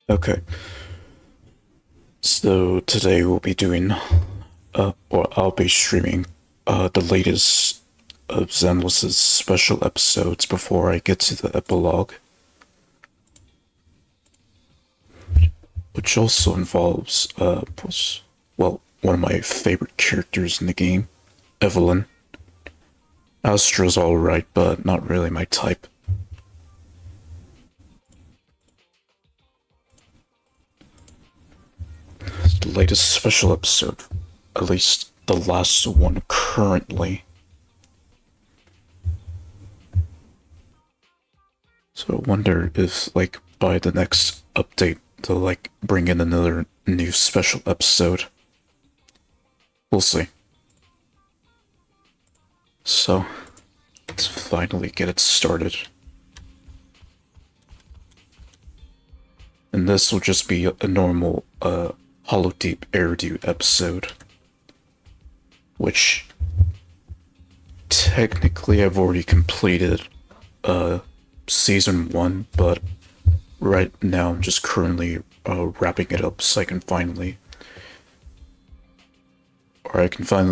Okay, so today we'll be doing, or I'll be streaming, the latest of Zenless's special episodes before I get to the epilogue, which also involves, well, one of my favorite characters in the game, Evelyn. Astra's alright, but not really my type. The latest special episode, at least the last one currently. So I wonder if, like, by the next update, they'll, like, bring in another new special episode. We'll see. So, let's finally get it started. And this will just be a normal, Hollow Deep Eridu episode. Which, technically I've already completed, Season 1, but right now I'm just currently, wrapping it up so I can finally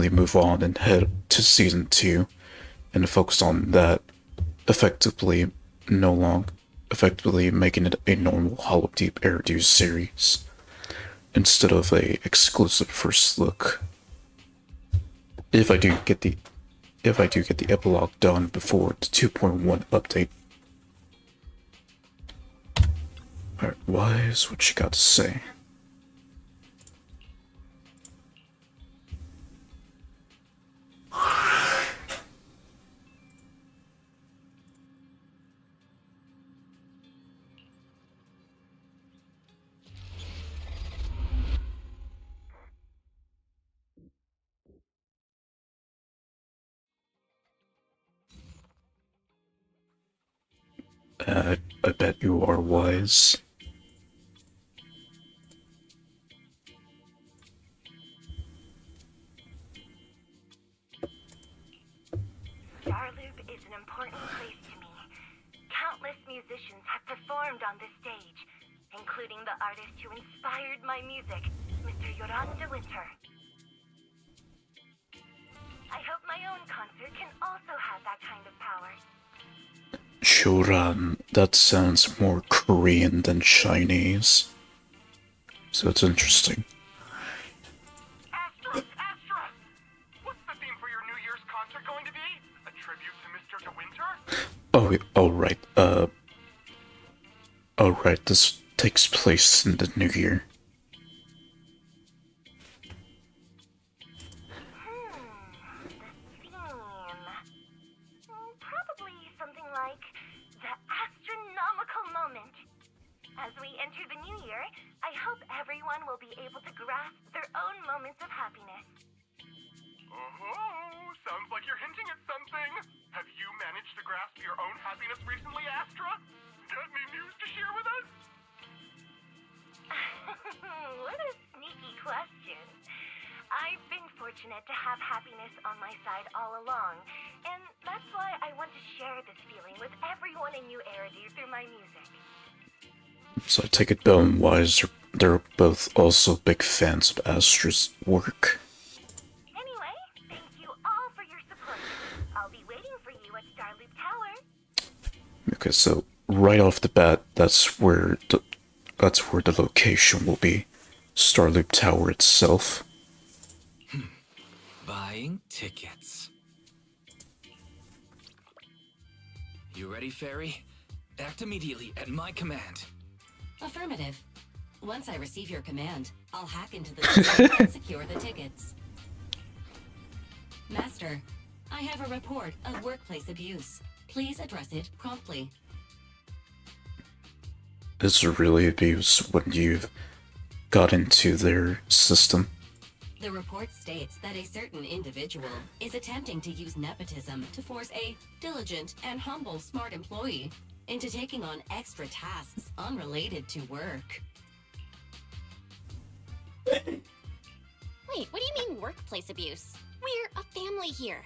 move on and head to Season 2 and focus on that, effectively making it a normal Hollow Deep Eridu series instead of a exclusive first look. If I do get the epilogue done before the 2.1 update. Alright, Wise, what you got to say? I bet you are wise. Starloop is an important place to me. Countless musicians have performed on this stage, including the artist who inspired my music, Mr. Yoran de Winter. I hope my own concert can also have that kind of power. Shoran, that sounds more Korean than Chinese. So it's interesting. Astra! Astra! What's the theme for your New Year's concert going to be? A tribute to Mr. De Winter? Alright, this takes place in the new year. The theme. Probably something like the astronomical moment. As we enter the new year, I hope everyone will be able to grasp their own moments of happiness. Oh, sounds like you're hinting at something. Have you managed to grasp your own happiness recently, Astra? Got any news to share with us? What a sneaky question. I've been fortunate to have happiness on my side all along, and that's why I want to share this feeling with everyone in New Eridu through my music. So I take it Bell and Wise they're both also big fans of Astra's work. Anyway, thank you all for your support. I'll be waiting for you at Starloop Tower. Okay, so right off the bat, that's where the location will be. Starloop Tower itself. Buying tickets. You ready, Fairy? Act immediately at my command. Affirmative. Once I receive your command, I'll hack into the system and secure the tickets. Master, I have a report of workplace abuse. Please address it promptly. Is there really abuse when you've got into their system? The report states that a certain individual is attempting to use nepotism to force a diligent and humble smart employee into taking on extra tasks unrelated to work. Wait, what do you mean workplace abuse? We're a family here.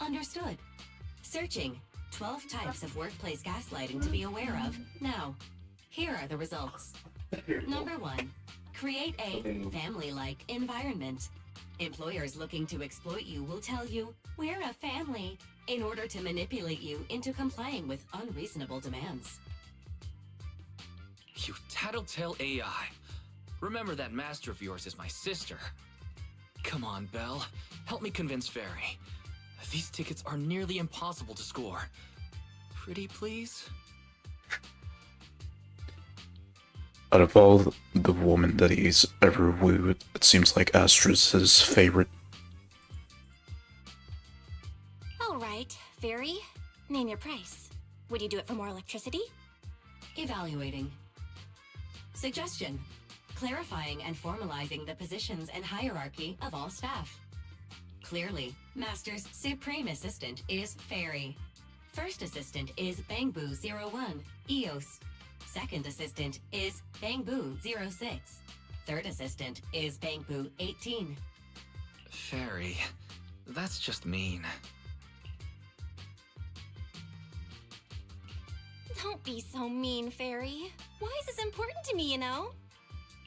Understood. Searching. 12 types of workplace gaslighting to be aware of. Now. Here are the results. Number 1. Create a family-like environment. Employers looking to exploit you will tell you, "We're a family," in order to manipulate you into complying with unreasonable demands. You tattletale AI. Remember that master of yours is my sister. Come on, Belle. Help me convince Fairy. These tickets are nearly impossible to score. Pretty please? Out of all the women that he's ever wooed, it seems like Astra's his favorite. All right, Fairy. Name your price. Would you do it for more electricity? Evaluating. Suggestion. Clarifying and formalizing the positions and hierarchy of all staff. Clearly, Master's Supreme Assistant is Fairy. First Assistant is Bangbu01, EOS. Second Assistant is Bangbu06. Third Assistant is Bangbu18. Fairy, that's just mean. Don't be so mean, Fairy. Wise is important to me, you know?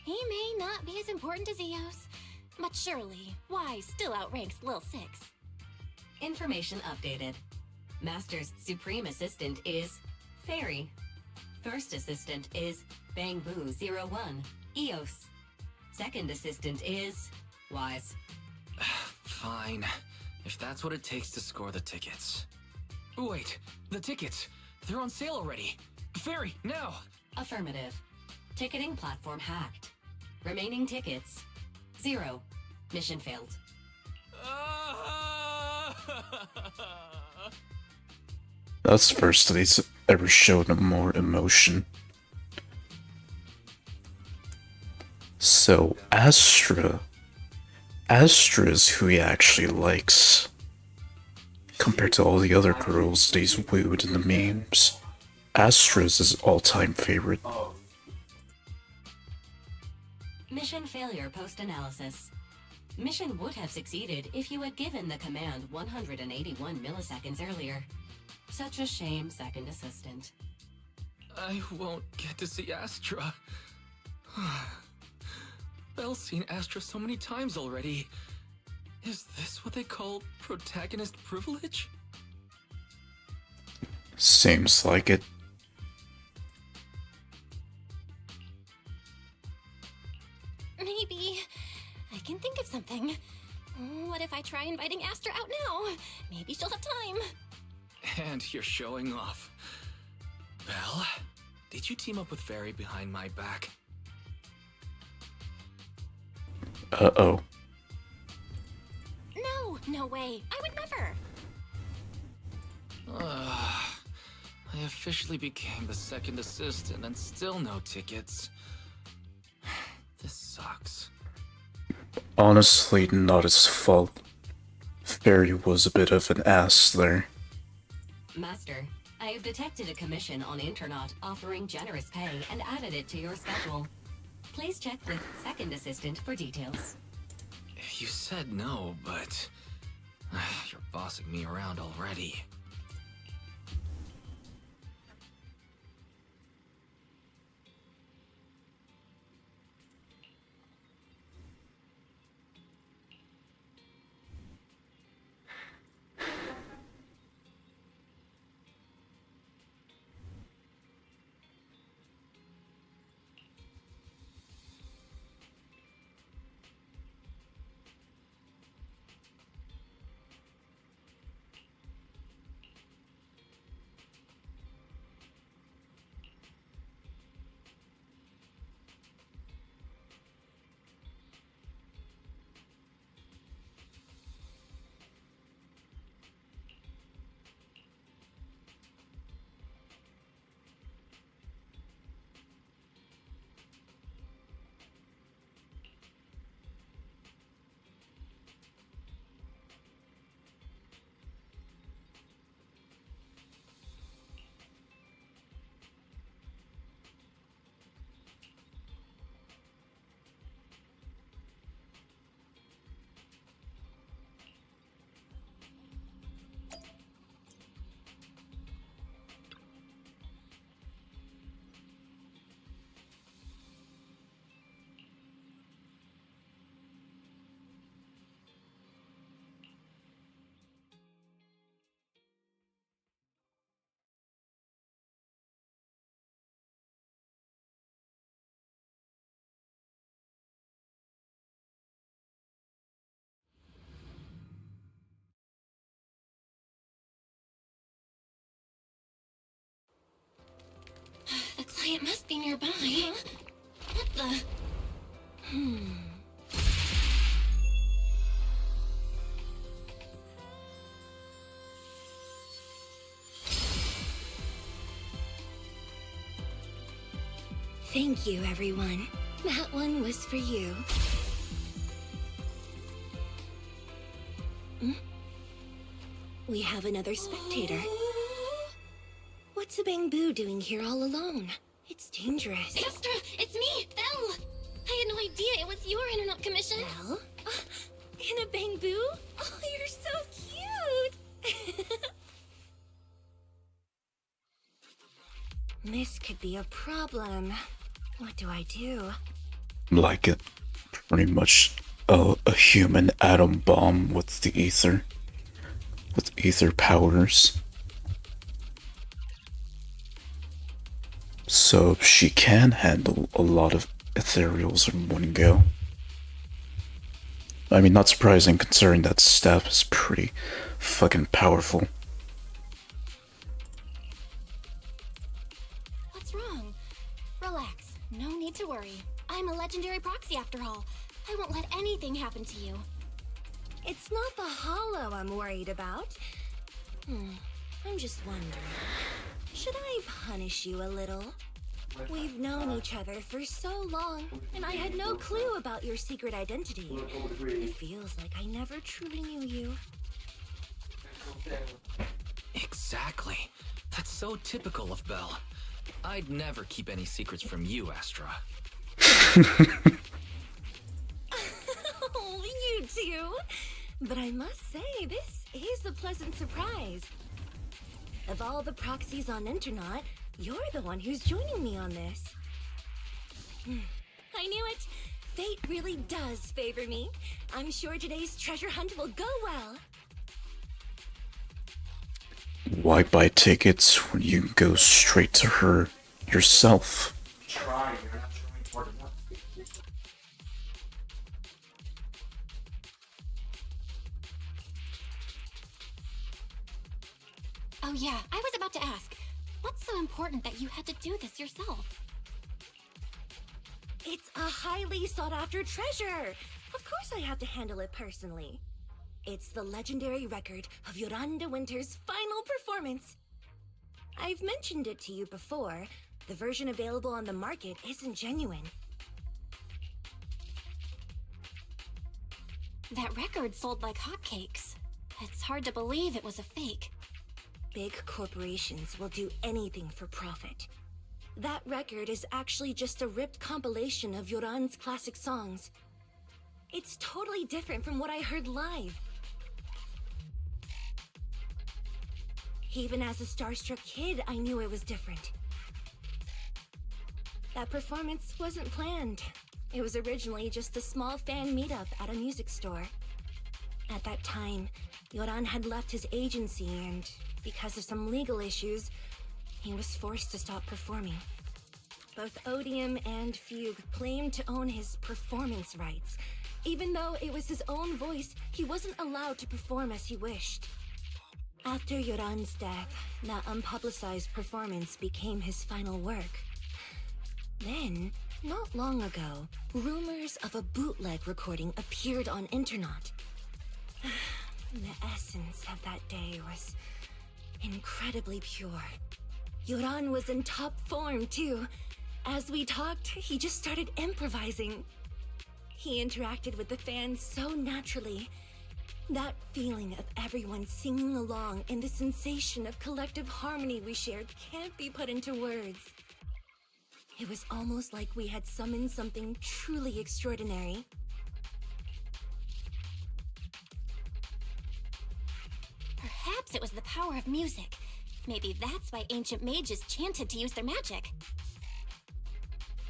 He may not be as important as Eos, but surely Wise still outranks Lil Six. Information updated. Master's Supreme Assistant is Fairy. First Assistant is Bangbu01, EOS. Second Assistant is Wise. Fine, if that's what it takes to score the tickets. Wait, the tickets! They're on sale already! Fairy, now! Affirmative. Ticketing platform hacked. Remaining tickets 0. Mission failed. That's the first that he's ever shown more emotion. So, Astra is who he actually likes. Compared to all the other girls that he's wooed in the memes, Astra's his all-time favorite. Mission failure post-analysis. Mission would have succeeded if you had given the command 181 milliseconds earlier. Such a shame, Second Assistant. I won't get to see Astra. Belle's seen Astra so many times already. Is this what they call protagonist privilege? Seems like it. Maybe I can think of something. What if I try inviting Astra out now? Maybe she'll have time. And you're showing off. Belle, did you team up with Fairy behind my back? Uh-oh. No way. I would never. I officially became the second assistant and still no tickets. This sucks. Honestly, not his fault. Fairy was a bit of an ass there. Master, I have detected a commission on Internet offering generous pay and added it to your schedule. Please check with Second Assistant for details. You said no, but you're bossing me around already. why it must be nearby. Huh? What the? Thank you, everyone. That one was for you. We have another spectator. What's a Bangbu doing here all alone? It's dangerous. Astra, it's me, Belle! I had no idea it was your internet commission. Belle? In a Bangbu? Oh, you're so cute! This could be a problem. What do I do? Like it. Pretty much a human atom bomb with the ether. With ether powers. So she can handle a lot of ethereals in one go. I mean, not surprising considering that staff is pretty fucking powerful. What's wrong? Relax. No need to worry. I'm a legendary proxy after all. I won't let anything happen to you. It's not the hollow I'm worried about. I'm just wondering, should I punish you a little? We've known each other for so long, and I had no clue about your secret identity. It feels like I never truly knew you. Exactly. That's so typical of Belle. I'd never keep any secrets from you, Astra. Oh, you too. But I must say, this is a pleasant surprise. Of all the proxies on Internet, you're the one who's joining me on this. I knew it. Fate really does favor me. I'm sure today's treasure hunt will go well. Why buy tickets when you can go straight to her yourself? Oh yeah, I was about to ask. What's so important that you had to do this yourself? It's a highly sought-after treasure. Of course I have to handle it personally. It's the legendary record of Yoran Winter's final performance. I've mentioned it to you before. The version available on the market isn't genuine. That record sold like hotcakes. It's hard to believe it was a fake. Big corporations will do anything for profit. That record is actually just a ripped compilation of Yoran's classic songs. It's totally different from what I heard live. Even as a starstruck kid, I knew it was different. That performance wasn't planned. It was originally just a small fan meetup at a music store. At that time, Yoran had left his agency and, because of some legal issues, he was forced to stop performing. Both Odium and Fugue claimed to own his performance rights. Even though it was his own voice, he wasn't allowed to perform as he wished. After Yoran's death, that unpublicized performance became his final work. Then, not long ago, rumors of a bootleg recording appeared on internet. The essence of that day was incredibly pure. Yoran was in top form, too. As we talked, he just started improvising. He interacted with the fans so naturally. That feeling of everyone singing along and the sensation of collective harmony we shared can't be put into words. It was almost like we had summoned something truly extraordinary. Perhaps it was the power of music. Maybe that's why ancient mages chanted to use their magic.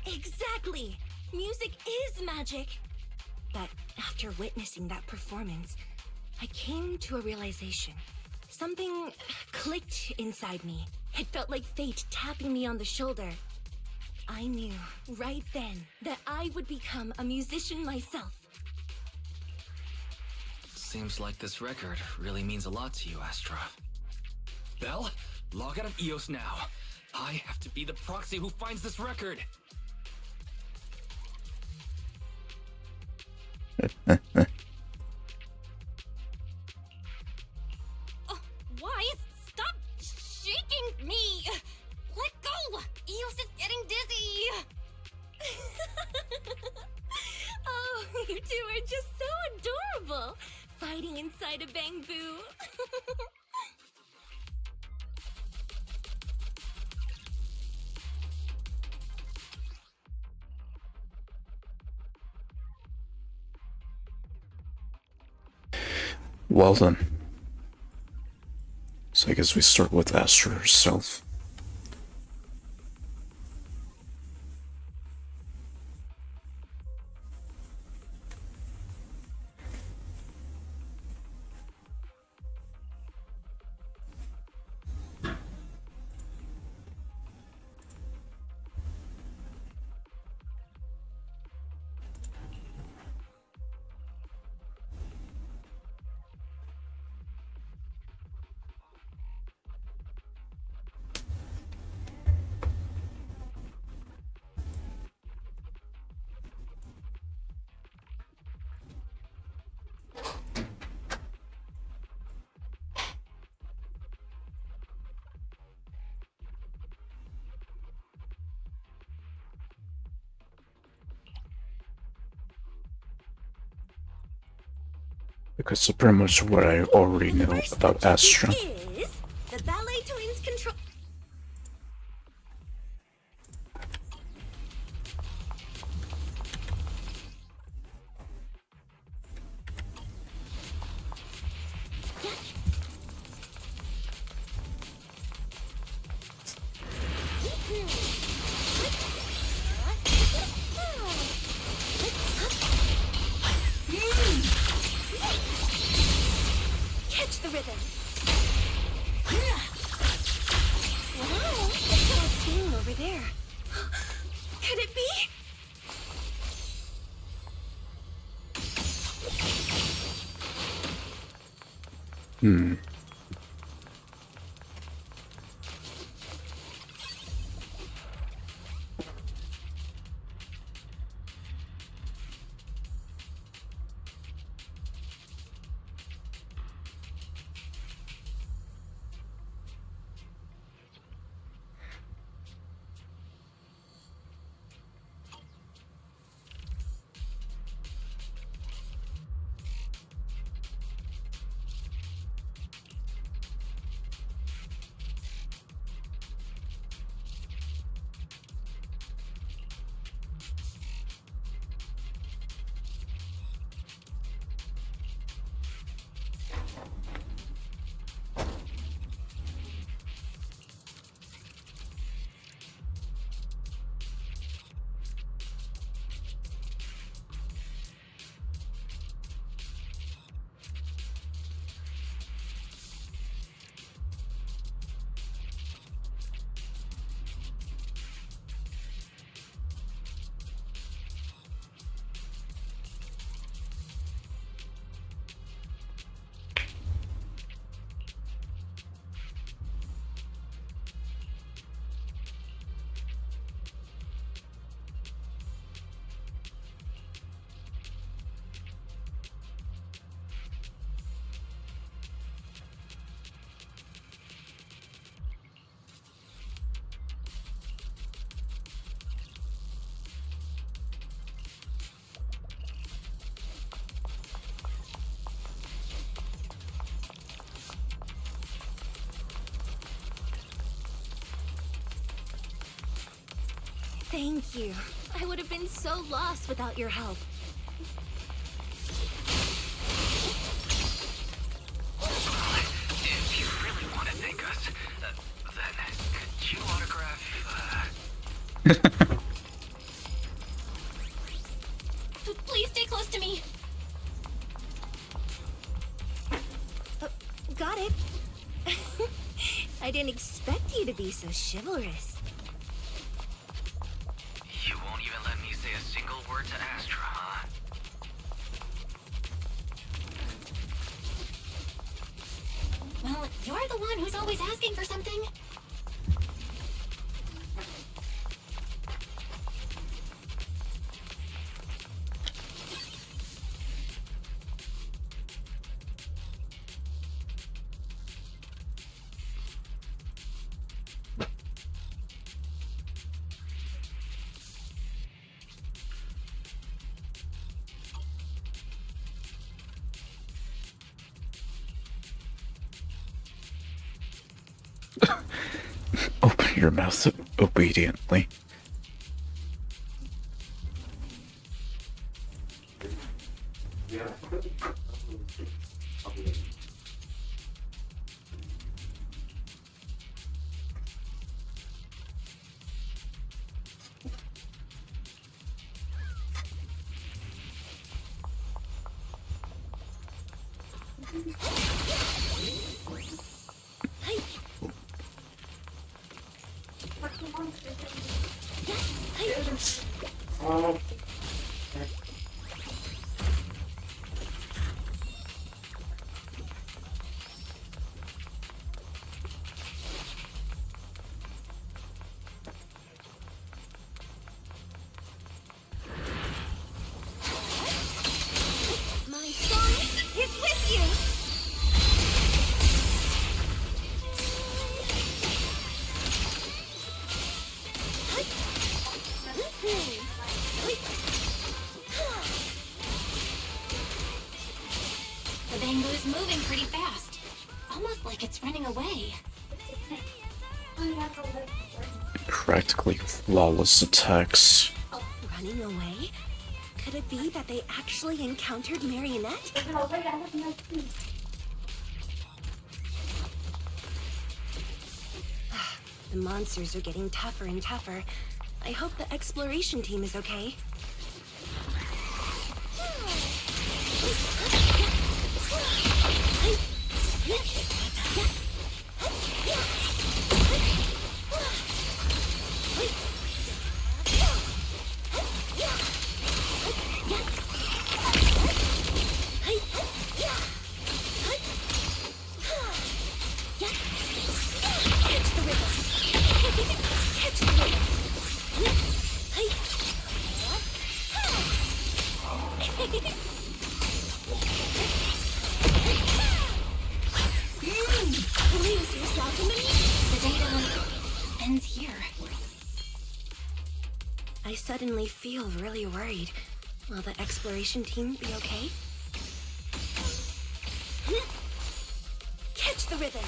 Exactly! Music is magic! But after witnessing that performance, I came to a realization. Something clicked inside me. It felt like fate tapping me on the shoulder. I knew right then that I would become a musician myself. Seems like this record really means a lot to you, Astra. Belle, log out of EOS now. I have to be the proxy who finds this record. Wise, stop shaking me! Let go! Eos is getting dizzy! Oh, you two are just so adorable! Fighting inside a bamboo. Well then. So I guess we start with Astra herself. Because it's pretty much what I already know about Astra. Is the ballet twins control. Catch the rhythm. Wow, what's that thing over there? Could it be? Thank you. I would have been so lost without your help. If you really want to thank us, then could you autograph, Please stay close to me. Got it. I didn't expect you to be so chivalrous. You won't even let me say a single word to Astra, huh? Well, you're the one who's always asking for something. Open your mouth obediently. My song is with you! The bamboo's moving pretty fast. Almost like it's running away. Practically flawless attacks. Running away? Could it be that they actually encountered Marionette? The monsters are getting tougher and tougher. I hope the exploration team is okay. Lose yourself in the The data ends here. I suddenly feel really worried. Will the exploration team be okay? Catch the rhythm!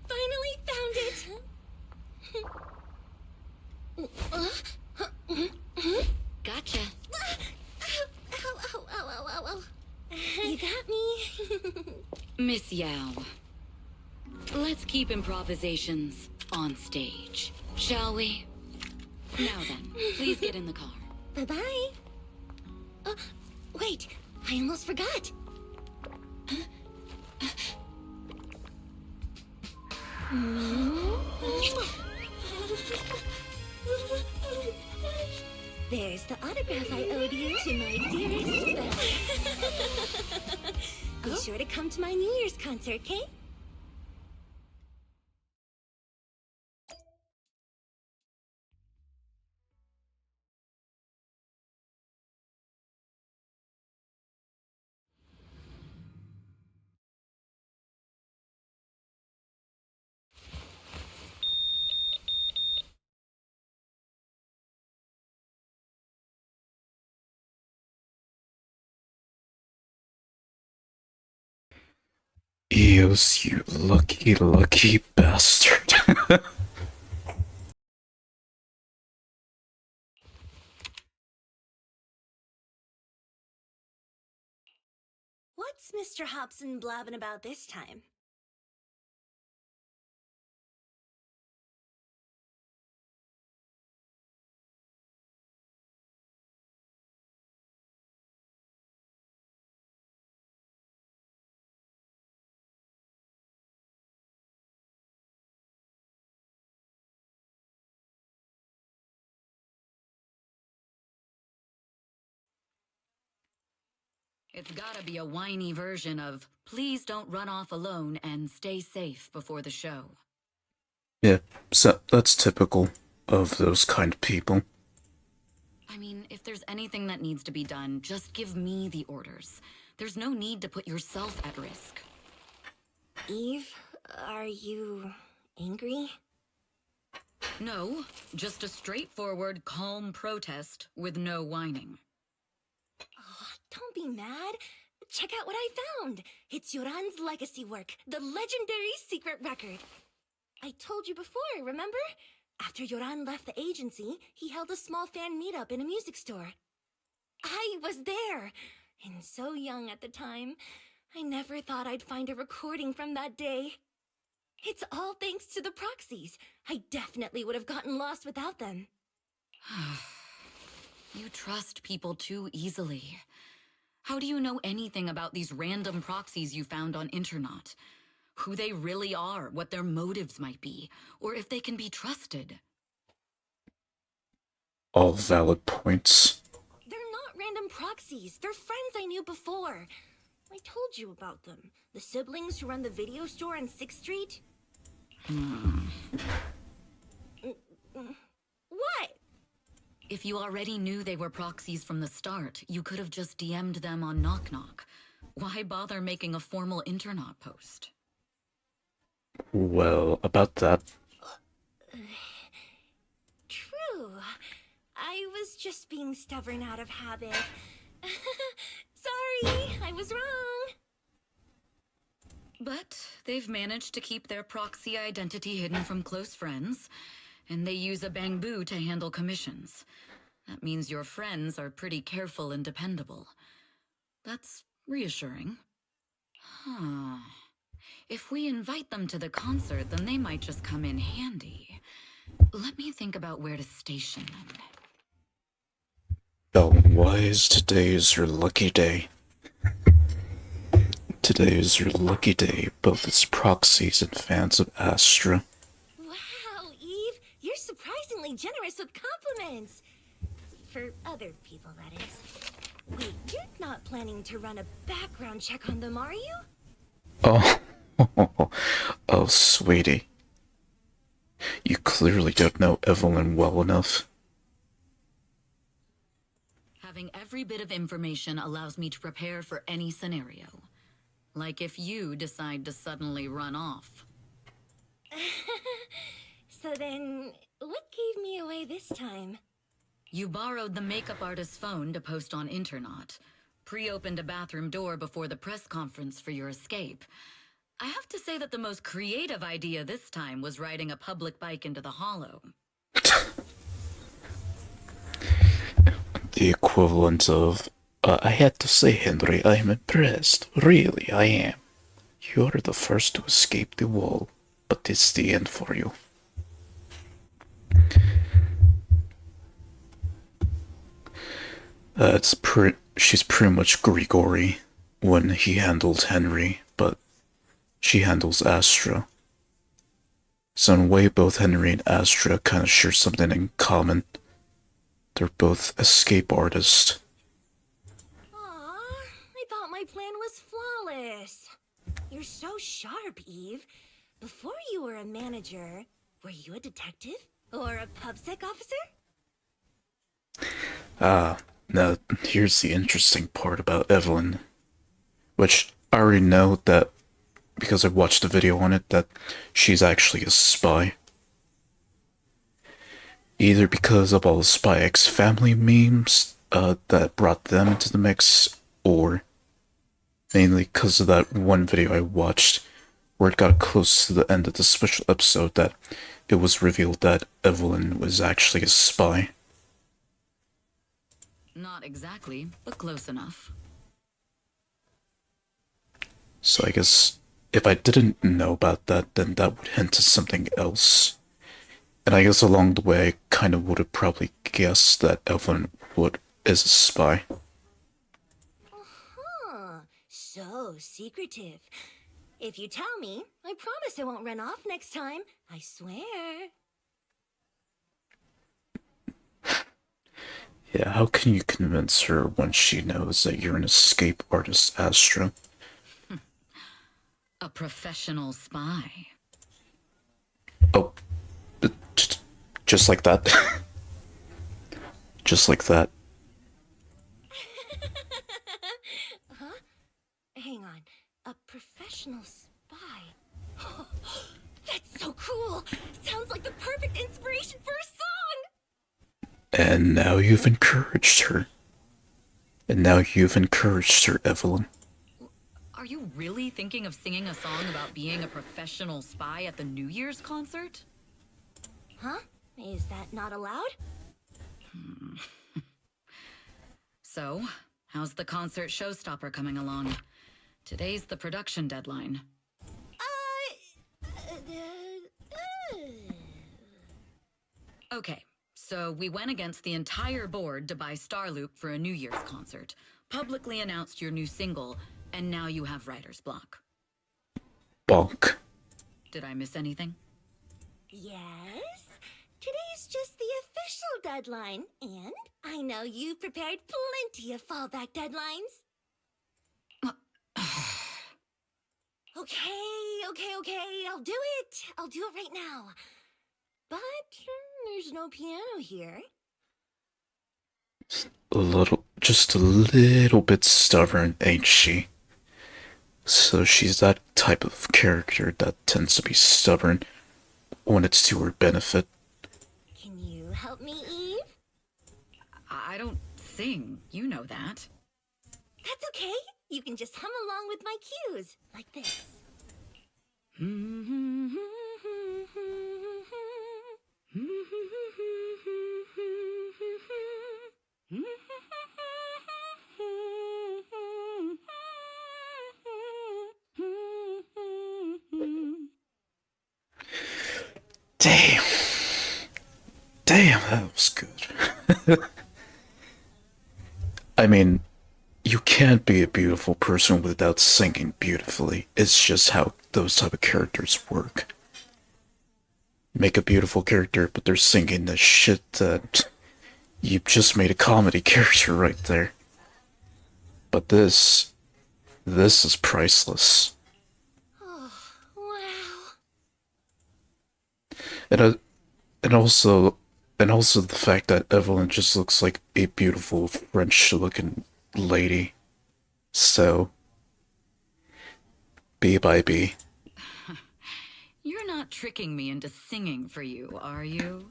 Finally found it! Gotcha. Ow, ow, ow, ow, ow, ow. You got me. Miss Yao, let's keep improvisations on stage, shall we? Now then, please get in the car. Bye-bye. Wait, I almost forgot. There's the autograph I owed you to my dearest Belle. Be sure to come to my New Year's concert, okay? Eos, you lucky, lucky bastard. What's Mr. Hobson blabbing about this time? It's gotta be a whiny version of, please don't run off alone and stay safe before the show. Yeah, so that's typical of those kind of people. I mean, if there's anything that needs to be done, just give me the orders. There's no need to put yourself at risk. Eve, are you angry? No, just a straightforward, calm protest with no whining. Oh, don't be mad. Check out what I found. It's Yoran's legacy work, the legendary secret record. I told you before, remember? After Yoran left the agency, he held a small fan meetup in a music store. I was there, and so young at the time. I never thought I'd find a recording from that day. It's all thanks to the proxies. I definitely would have gotten lost without them. You trust people too easily. How do you know anything about these random proxies you found on Internet? Who they really are, what their motives might be, or if they can be trusted? All valid points. They're not random proxies. They're friends I knew before. I told you about them. The siblings who run the video store on 6th Street. What? If you already knew they were proxies from the start, you could have just DM'd them on Knock Knock. Why bother making a formal Internet post? Well, about that. True. I was just being stubborn out of habit. Sorry, I was wrong. But they've managed to keep their proxy identity hidden from close friends, and they use a bamboo to handle commissions. That means your friends are pretty careful and dependable. That's reassuring. Huh. If we invite them to the concert, then they might just come in handy. Let me think about where to station them. Bellwise, today is your lucky day. Today is your lucky day, both as proxies and fans of Astra. Wow, Eve, you're surprisingly generous with compliments. For other people, that is. Wait, you're not planning to run a background check on them, are you? Oh, oh, sweetie. You clearly don't know Evelyn well enough. Having every bit of information allows me to prepare for any scenario. Like if you decide to suddenly run off. So then, what gave me away this time? You borrowed the makeup artist's phone to post on Internet, pre-opened a bathroom door before the press conference for your escape. I have to say that the most creative idea this time was riding a public bike into the hollow. The equivalent of, I had to say, Henry, I'm impressed. Really, I am. You're the first to escape the wall, but it's the end for you. She's pretty much Grigori when he handles Henry, but she handles Astra. So in a way, both Henry and Astra kind of share something in common. They're both escape artists. Aw, I thought my plan was flawless. You're so sharp, Eve. Before you were a manager, were you a detective? Or a PubSec officer? Now here's the interesting part about Evelyn. Which I already know that, because I watched a video on it, that she's actually a spy. Either because of all the Spy X Family memes that brought them into the mix, or mainly because of that one video I watched where it got close to the end of the special episode that it was revealed that Evelyn was actually a spy. Not exactly, but close enough. So I guess if I didn't know about that, then that would hint to something else. And I guess along the way, I kind of would have probably guessed that Evelyn is a spy. Huh. So secretive. If you tell me, I promise I won't run off next time. I swear. Yeah, how can you convince her when she knows that you're an escape artist, Astra? A professional spy. Oh, just like that. Just like that. Huh? Hang on. A professional spy. That's so cool! Sounds like the perfect inspiration for a song! And now you've encouraged her. Evelyn. Are you really thinking of singing a song about being a professional spy at the New Year's concert? Huh? Is that not allowed? So, how's the concert showstopper coming along? Today's the production deadline. Okay, so we went against the entire board to buy Starloop for a New Year's concert, publicly announced your new single, and now you have writer's block. Bonk. Did I miss anything? Yes? Today's just the official deadline, and I know you've prepared plenty of fallback deadlines. Okay, I'll do it. I'll do it right now. But there's no piano here. Just a little bit stubborn, ain't she? So she's that type of character that tends to be stubborn when it's to her benefit. Can you help me, Eve? I don't sing, you know that. That's okay. You can just hum along with my cues, like this. Damn, that was good. I mean, you can't be a beautiful person without singing beautifully. It's just how those type of characters work. Make a beautiful character, but they're singing the shit that you just made a comedy character right there. But this is priceless. Oh, wow. And also the fact that Evelyn just looks like a beautiful French-looking lady. So, B by B. You're not tricking me into singing for you, are you?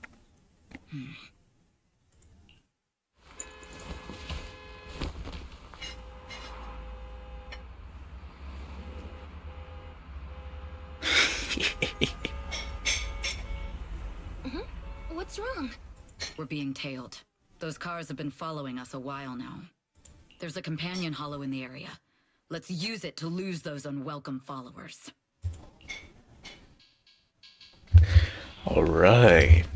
What's wrong? We're being tailed. Those cars have been following us a while now. There's a companion hollow in the area. Let's use it to lose those unwelcome followers. Alright.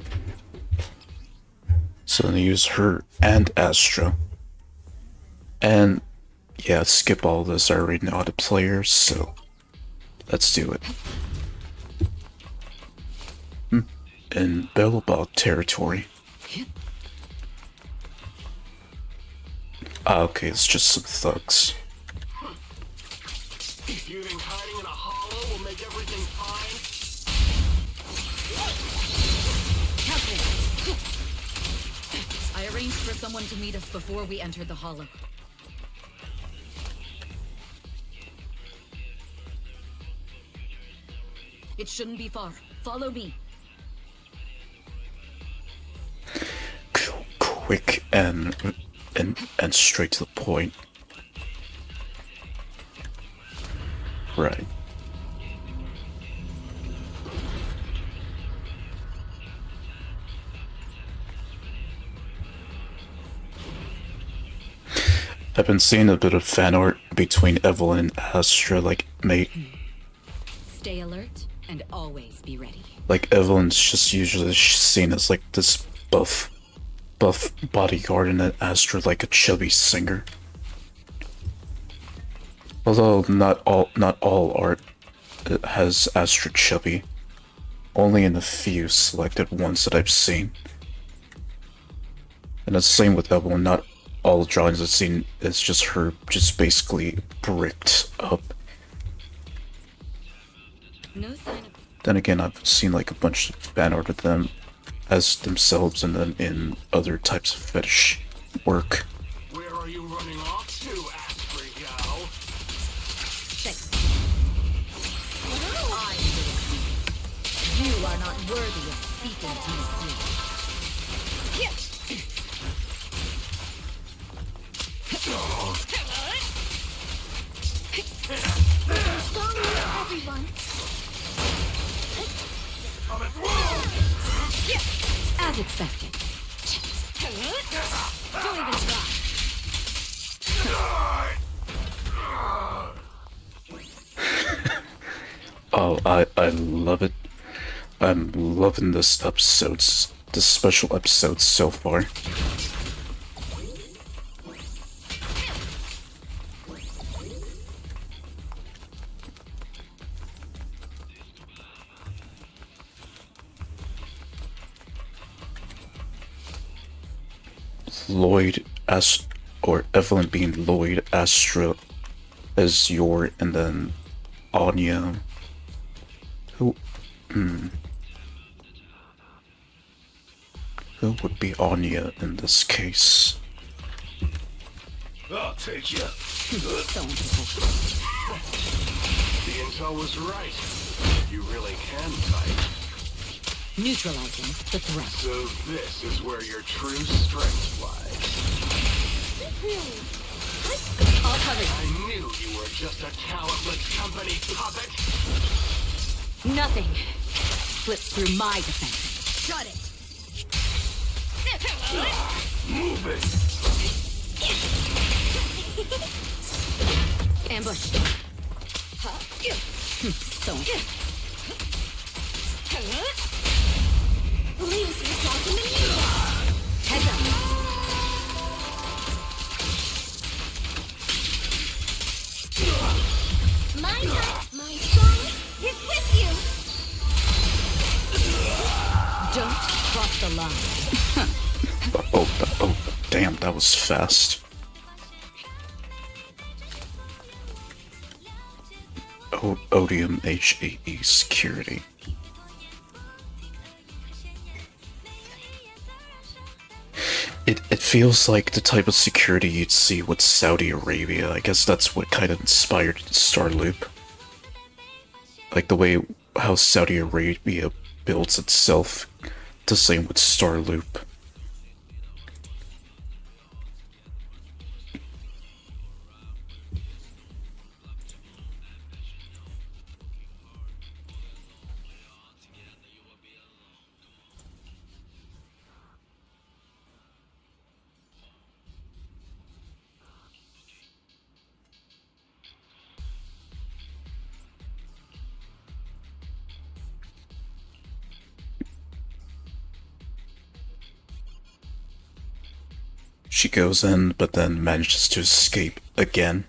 So then use her and Astra. And yeah, skip all this. I already know how to play her, so let's do it. in Belobog territory. Ah, okay, it's just some thugs. You think hiding in a hollow will make everything fine? I arranged for someone to meet us before we entered the hollow. It shouldn't be far. Follow me. Quick and straight to the point. Right. I've been seeing a bit of fan art between Evelyn and Astra, like, Stay alert and always be ready. like Evelyn's just usually seen as like this buff bodyguard, and then Astra like a chubby singer. Although not all art has Astra chubby. Only in a few selected ones that I've seen. And the same with Evelyn, not all drawings I've seen, it's just her just basically bricked up. No sign of... Then again, I've seen like a bunch of fan art of them as themselves and then in other types of fetish work. Where are you running off to, Astra Gal? You are not worthy of speaking to me. Everyone. As expected. Don't even try. Oh, I love it. I'm loving this special episodes so far. Lloyd or Evelyn being Lloyd, Astra as Yor, and then Anya. Who would be Anya in this case? I'll take you. The intel was right. You really can fight. Neutralizing the threat. So this is where your true strength lies. I'll cover you. I knew you were just a talentless company puppet. Nothing slips through my defense. Shut it. Move it. Ambush. So. Lose yourself in the music. Heads up. My night, my song is with you. Don't cross the line. Oh, damn, that was fast. Odium HAE security. It feels like the type of security you'd see with Saudi Arabia. I guess that's what kind of inspired Starloop. Like the way how Saudi Arabia builds itself, the same with Starloop. She goes in, but then manages to escape again.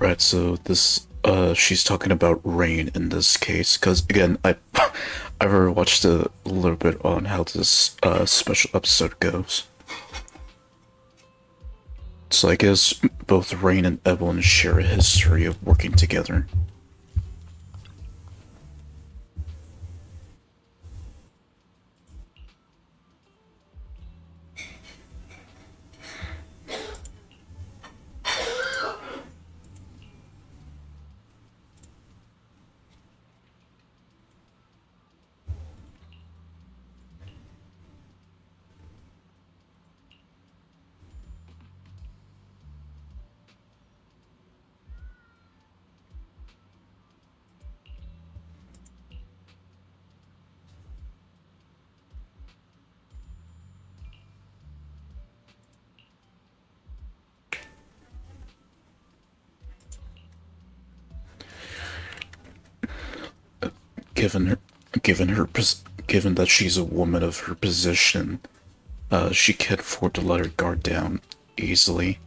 Right, so this, she's talking about rain in this case, because again, I've ever watched a little bit on how this, special episode goes. So I guess both Rain and Evelyn share a history of working together. Given her, given that she's a woman of her position, she can't afford to let her guard down easily.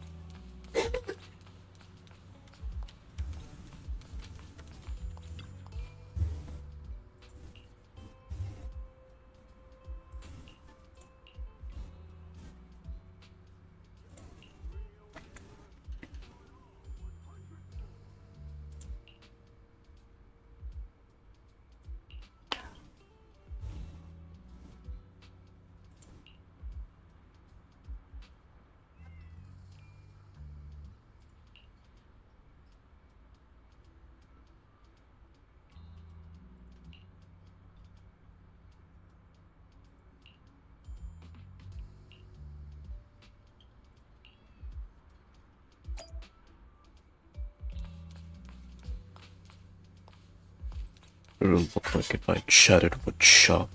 It would look like if I chatted with Shop.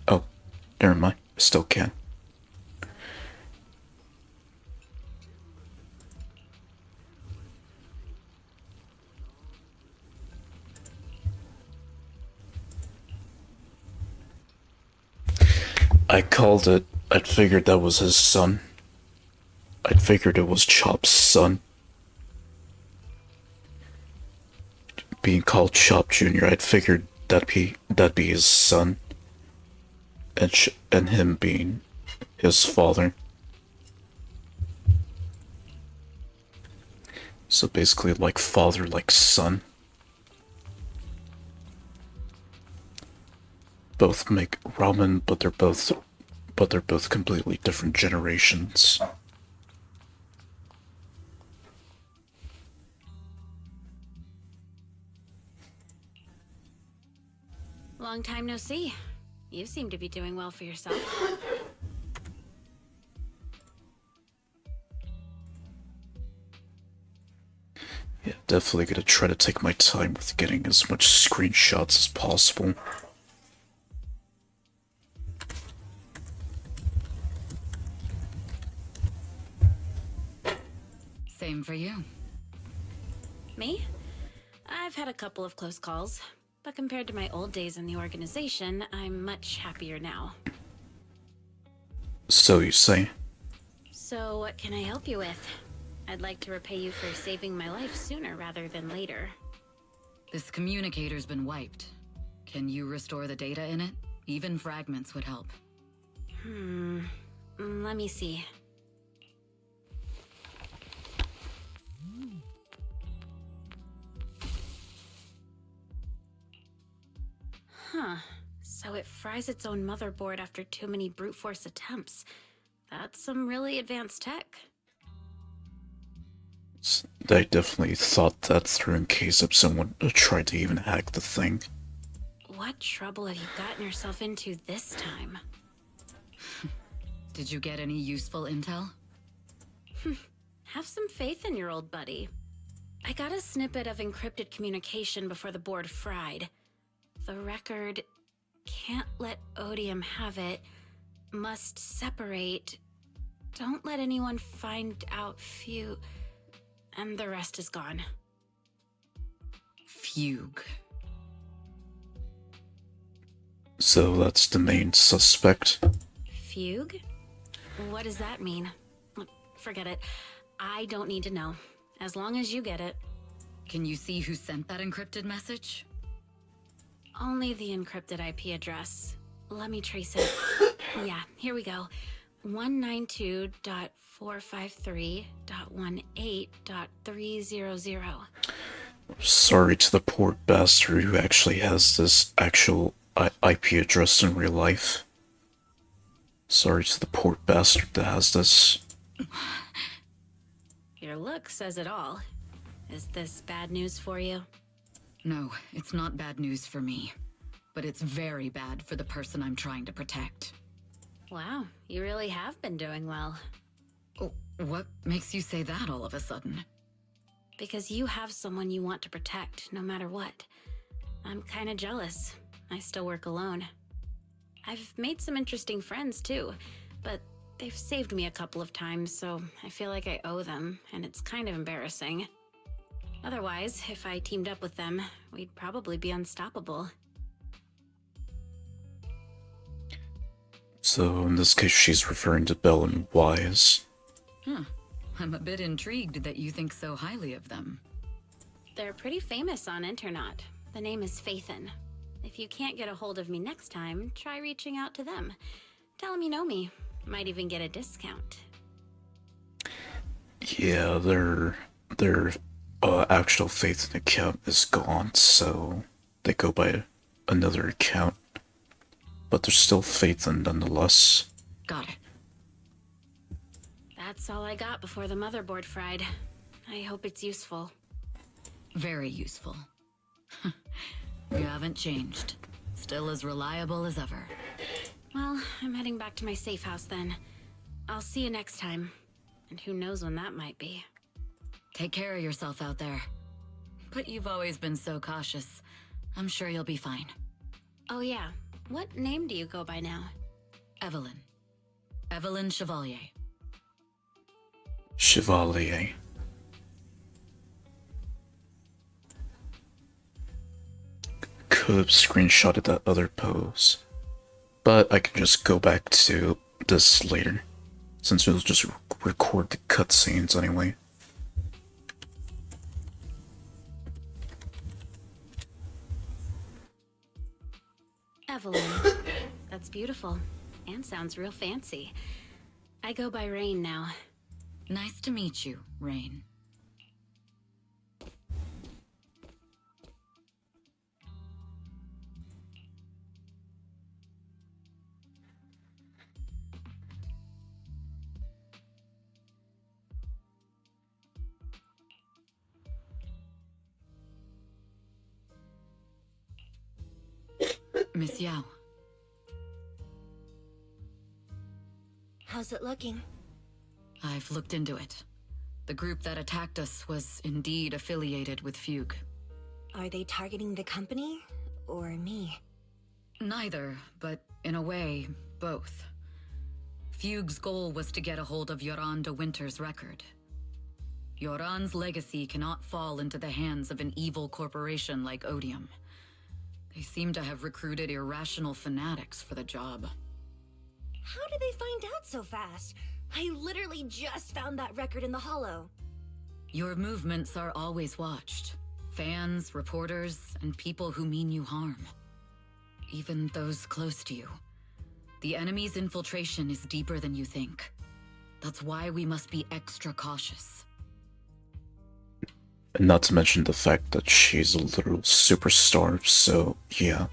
Oh, never mind. I still can. I called it. I'd figured that was his son. I'd figured it was Chop's son. Being called Chop Jr., I'd figured that'd be his son. And him being his father. So basically like father, like son. Both make ramen, but they're both completely different generations. Long time no see. You seem to be doing well for yourself. Yeah, definitely gonna try to take my time with getting as much screenshots as possible. Same for you. Me? I've had a couple of close calls, but compared to my old days in the organization, I'm much happier now. So you say? So what can I help you with? I'd like to repay you for saving my life sooner rather than later. This communicator's been wiped. Can you restore the data in it? Even fragments would help. Let me see. Huh. So it fries its own motherboard after too many brute force attempts. That's some really advanced tech. I definitely thought that through in case if someone tried to even hack the thing. What trouble have you gotten yourself into this time? Did you get any useful intel? Have some faith in your old buddy. I got a snippet of encrypted communication before the board fried. The record can't let Odium have it. Must separate. Don't let anyone find out and the rest is gone. Fugue. So that's the main suspect. Fugue? What does that mean? Forget it. I don't need to know. as long as you get it. Can you see who sent that encrypted message? Only the encrypted IP address. Let me trace it. Yeah, here we go. 192.453.18.300. Sorry to the poor bastard who actually has this actual IP address in real life. Sorry to the poor bastard that has this. Your look says it all. Is this bad news for you? No, it's not bad news for me. But it's very bad for the person I'm trying to protect. Wow, you really have been doing well. Oh, what makes you say that all of a sudden? Because you have someone you want to protect, no matter what. I'm kinda jealous. I still work alone. I've made some interesting friends, too. But they've saved me a couple of times, so I feel like I owe them, and it's kind of embarrassing. Otherwise, if I teamed up with them, we'd probably be unstoppable. So in this case, she's referring to Belle and Wise. Huh. I'm a bit intrigued that you think so highly of them. They're pretty famous on Internet. The name is Faithin. If you can't get a hold of me next time, try reaching out to them. Tell them you know me. Might even get a discount. Yeah, their actual Faith account is gone, so they go by another account. But there's still Faith nonetheless. Got it. That's all I got before the motherboard fried. I hope it's useful. Very useful. You haven't changed. Still as reliable as ever. Well, I'm heading back to my safe house then. I'll see you next time. And who knows when that might be. Take care of yourself out there. But you've always been so cautious. I'm sure you'll be fine. Oh yeah, what name do you go by now? Evelyn. Evelyn Chevalier. Chevalier. Could have screenshotted that other pose. But I can just go back to this later, since it'll just record the cutscenes anyway. Evelyn. That's beautiful. And sounds real fancy. I go by Rain now. Nice to meet you, Rain. Miss Yao. How's it looking? I've looked into it. The group that attacked us was indeed affiliated with Fugue. Are they targeting the company or me? Neither, but in a way, both. Fugue's goal was to get a hold of Yoran de Winter's record. Yoran's legacy cannot fall into the hands of an evil corporation like Odium. They seem to have recruited irrational fanatics for the job. How did they find out so fast? I literally just found that record in the hollow. Your movements are always watched. Fans, reporters, and people who mean you harm. Even those close to you. The enemy's infiltration is deeper than you think. That's why we must be extra cautious. And not to mention the fact that she's a literal superstar, so yeah.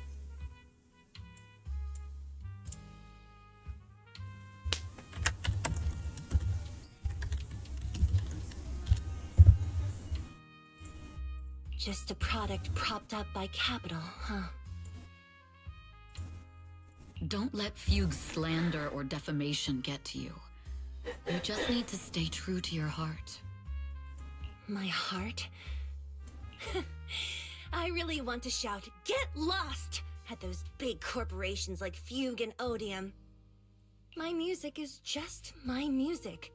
Just a product propped up by capital, huh? Don't let Fugue's slander or defamation get to you. You just need to stay true to your heart. My heart? I really want to shout, "Get lost!" at those big corporations like Fugue and Odium. My music is just my music.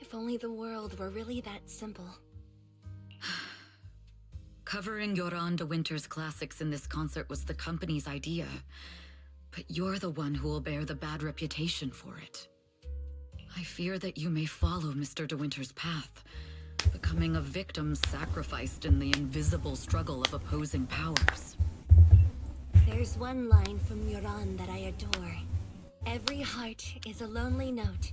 If only the world were really that simple. Covering Yoran de Winter's classics in this concert was the company's idea. But you're the one who will bear the bad reputation for it. I fear that you may follow Mr. de Winter's path, becoming a victim sacrificed in the invisible struggle of opposing powers. There's one line from Yoran that I adore. Every heart is a lonely note.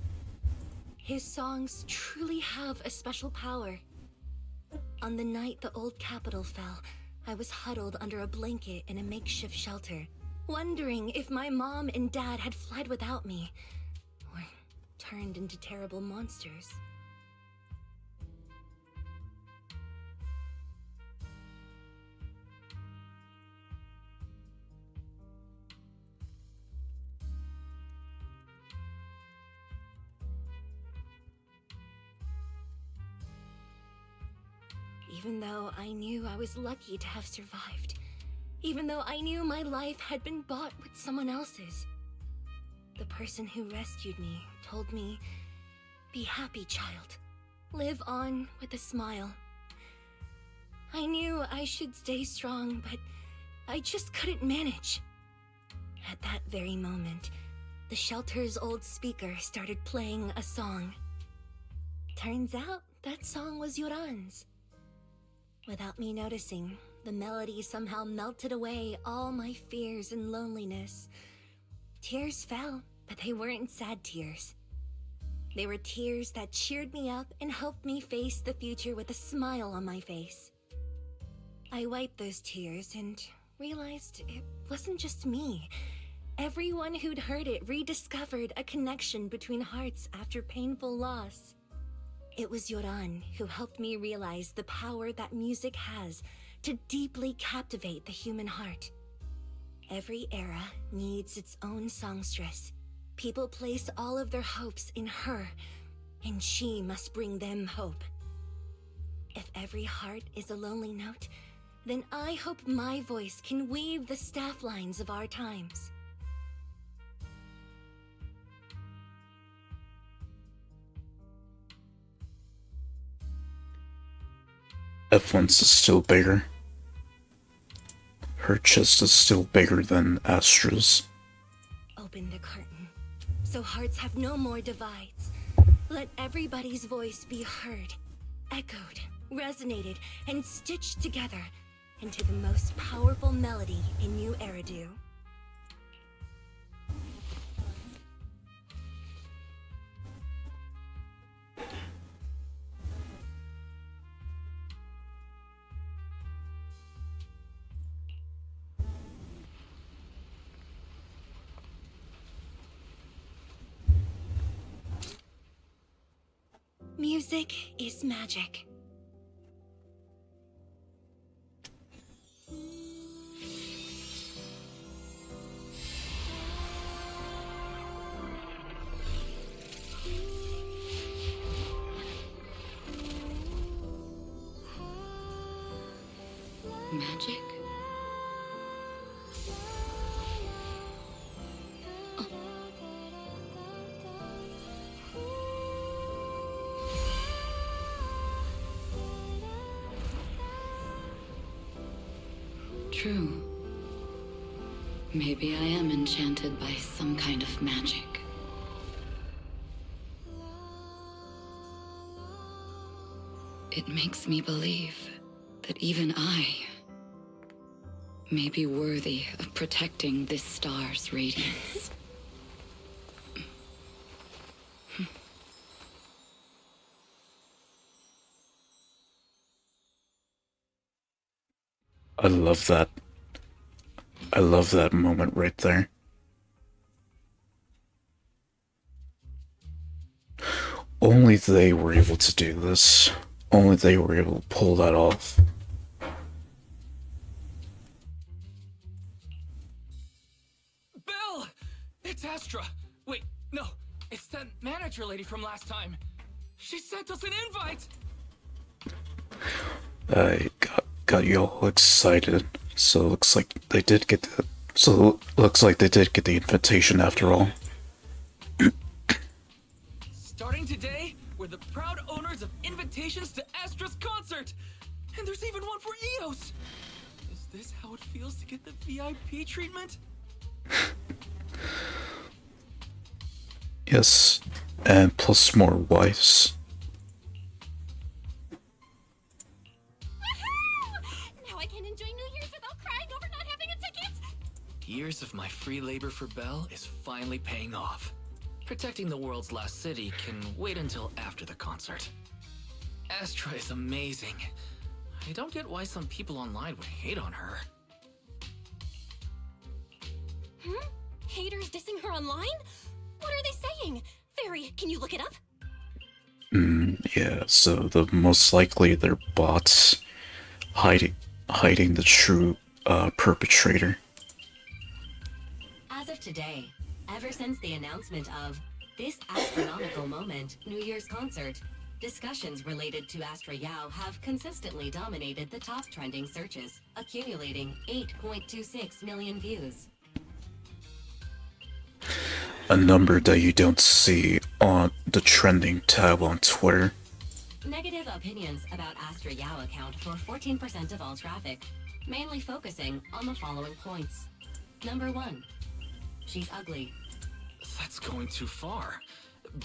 His songs truly have a special power. On the night the old capital fell, I was huddled under a blanket in a makeshift shelter, wondering if my mom and dad had fled without me, or turned into terrible monsters. Even though I knew I was lucky to have survived. Even though I knew my life had been bought with someone else's. The person who rescued me told me, "Be happy, child. Live on with a smile." I knew I should stay strong, but I just couldn't manage. At that very moment, the shelter's old speaker started playing a song. Turns out that song was Yoran's. Without me noticing, the melody somehow melted away all my fears and loneliness. Tears fell, but they weren't sad tears. They were tears that cheered me up and helped me face the future with a smile on my face. I wiped those tears and realized it wasn't just me. Everyone who'd heard it rediscovered a connection between hearts after painful loss. It was Yoran who helped me realize the power that music has to deeply captivate the human heart. Every era needs its own songstress. People place all of their hopes in her, and she must bring them hope. If every heart is a lonely note, then I hope my voice can weave the staff lines of our times. F1's is still bigger. Her chest is still bigger than Astra's. Open the curtain, so hearts have no more divides. Let everybody's voice be heard, echoed, resonated, and stitched together into the most powerful melody in New Eridu. Music is magic. Magic? True. Maybe I am enchanted by some kind of magic. It makes me believe that even I may be worthy of protecting this star's radiance. I love that. I love that moment right there. Only they were able to do this. Only they were able to pull that off. Belle! It's Astra! Wait, no, it's that manager lady from last time. She sent us an invite! I got you all excited. So it looks like they did get the invitation after all. Starting today, we're the proud owners of invitations to Astra's concert! And there's even one for EOS! Is this how it feels to get the VIP treatment? Yes, and plus more wives. Years of my free labor for Belle is finally paying off. Protecting the world's last city can wait until after the concert. Astra is amazing. I don't get why some people online would hate on her. Haters dissing her online? What are they saying? Fairy, can you look it up? Yeah, so most likely they're bots hiding the true perpetrator. As of today, ever since the announcement of this astronomical moment, New Year's concert, discussions related to Astra Yao have consistently dominated the top trending searches, accumulating 8.26 million views. A number that you don't see on the trending tab on Twitter. Negative opinions about Astra Yao account for 14% of all traffic, mainly focusing on the following points. Number 1. She's ugly. That's going too far.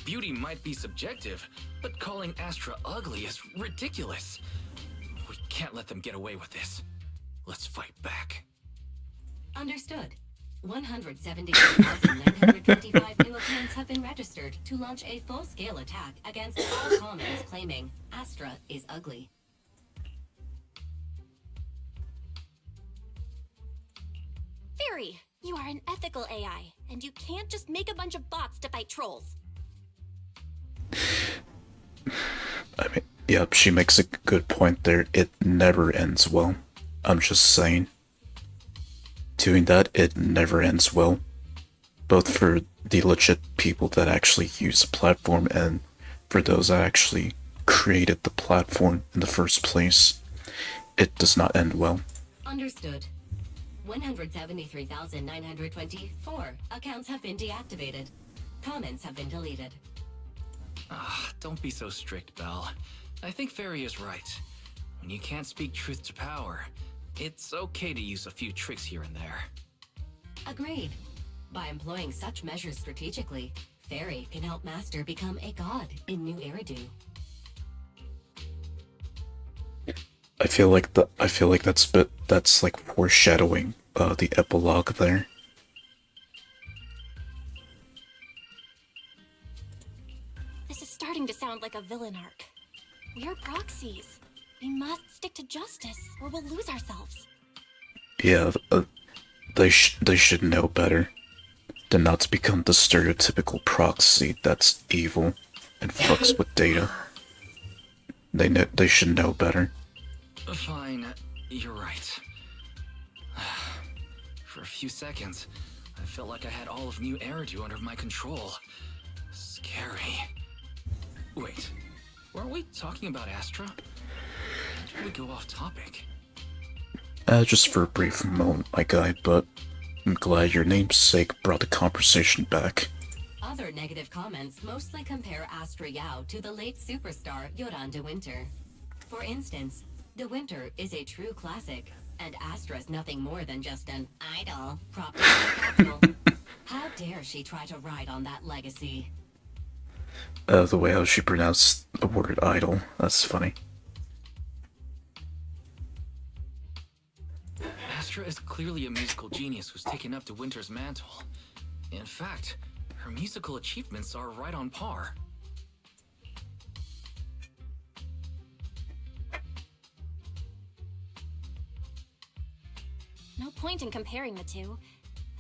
Beauty might be subjective, but calling Astra ugly is ridiculous. We can't let them get away with this. Let's fight back. Understood. 173,925 new accounts have been registered to launch a full-scale attack against all comments claiming Astra is ugly. Fairy, you are an ethical AI, and you can't just make a bunch of bots to fight trolls. I mean, yep, she makes a good point there. It never ends well. I'm just saying. Doing that, it never ends well. Both for the legit people that actually use the platform and for those that actually created the platform in the first place. It does not end well. Understood. 173,924 accounts have been deactivated. Comments have been deleted. Don't be so strict, Belle. I think Fairy is right. When you can't speak truth to power, it's okay to use a few tricks here and there. Agreed. By employing such measures strategically, Fairy can help Master become a god in New Eridu. I feel like that's like foreshadowing the epilogue there. This is starting to sound like a villain arc. We're proxies. We must stick to justice, or we'll lose ourselves. Yeah, they should know better than not to become the stereotypical proxy that's evil and fucks with data. They should know better. Fine, you're right. For a few seconds, I felt like I had all of New Eridu under my control. Scary. Wait, weren't we talking about Astra? Did we go off topic? Just for a brief moment, my guy, but I'm glad your namesake brought the conversation back. Other negative comments mostly compare Astra Yao to the late superstar Yoran de Winter. For instance, De Winter is a true classic, and Astra's nothing more than just an idol propped up in the capital. How dare she try to ride on that legacy? The way how she pronounced the word idol, that's funny. Astra is clearly a musical genius who's taken up De Winter's mantle. In fact, her musical achievements are right on par. No point in comparing the two.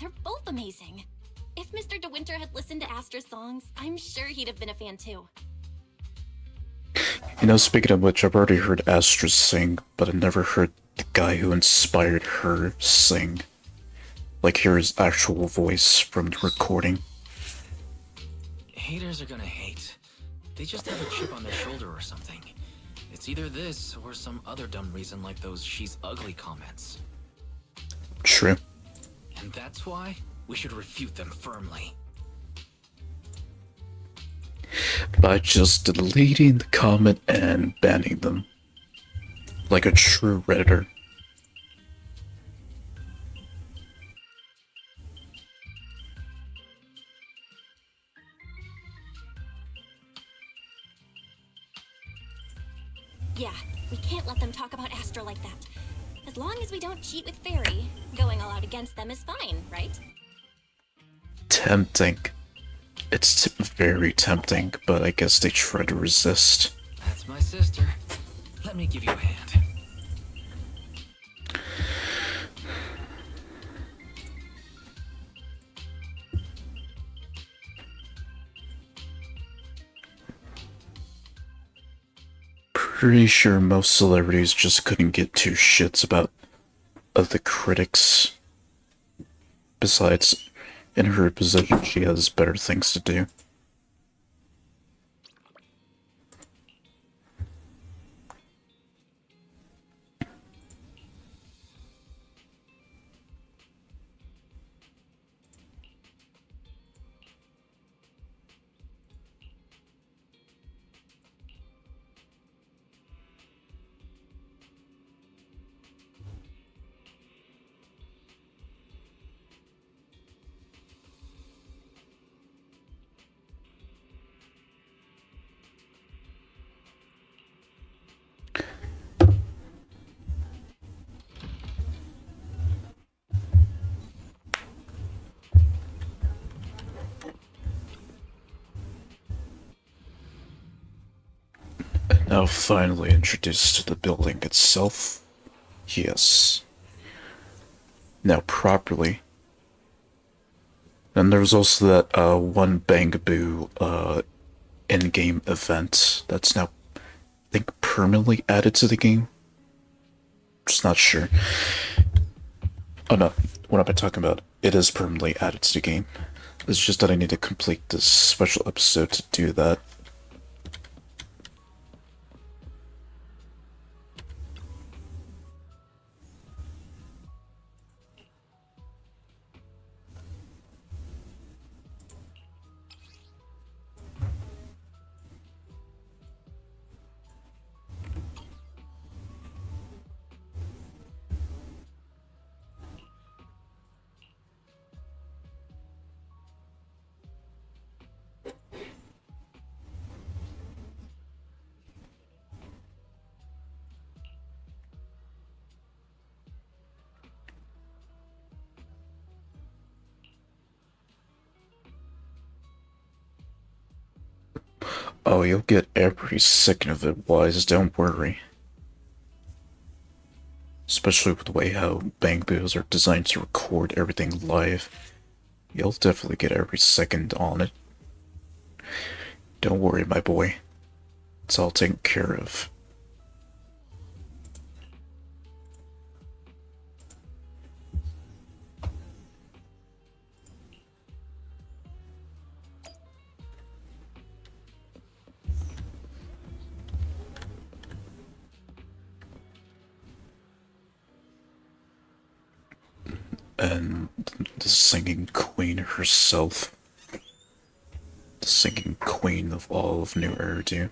They're both amazing. If Mr. De Winter had listened to Astra's songs, I'm sure he'd have been a fan too. You know, speaking of which, I've already heard Astra sing, but I've never heard the guy who inspired her sing. Like, hear his actual voice from the recording. Haters are gonna hate. They just have a chip on their shoulder or something. It's either this or some other dumb reason like those "she's ugly" comments. True. And that's why we should refute them firmly. By just deleting the comment and banning them. Like a true Redditor. Yeah, we can't let them talk about Astra like that. As long as we don't cheat with Fairy, going all out again. against them is fine, right? Tempting. It's very tempting, but I guess they try to resist. That's my sister. Let me give you a hand. Pretty sure most celebrities just couldn't get two shits about the critics. Besides, in her position, she has better things to do. Now finally introduced to the building itself. Yes. Now properly. And there's also that one Bangaboo in-game event that's now, I think, permanently added to the game. Just not sure. Oh no, what am I talking about? It is permanently added to the game. It's just that I need to complete this special episode to do that. Oh, you'll get every second of it, Wise, don't worry. Especially with the way how Bangboos are designed to record everything live. You'll definitely get every second on it. Don't worry, my boy. It's all taken care of. And the singing queen herself. The singing queen of all of New Eridu.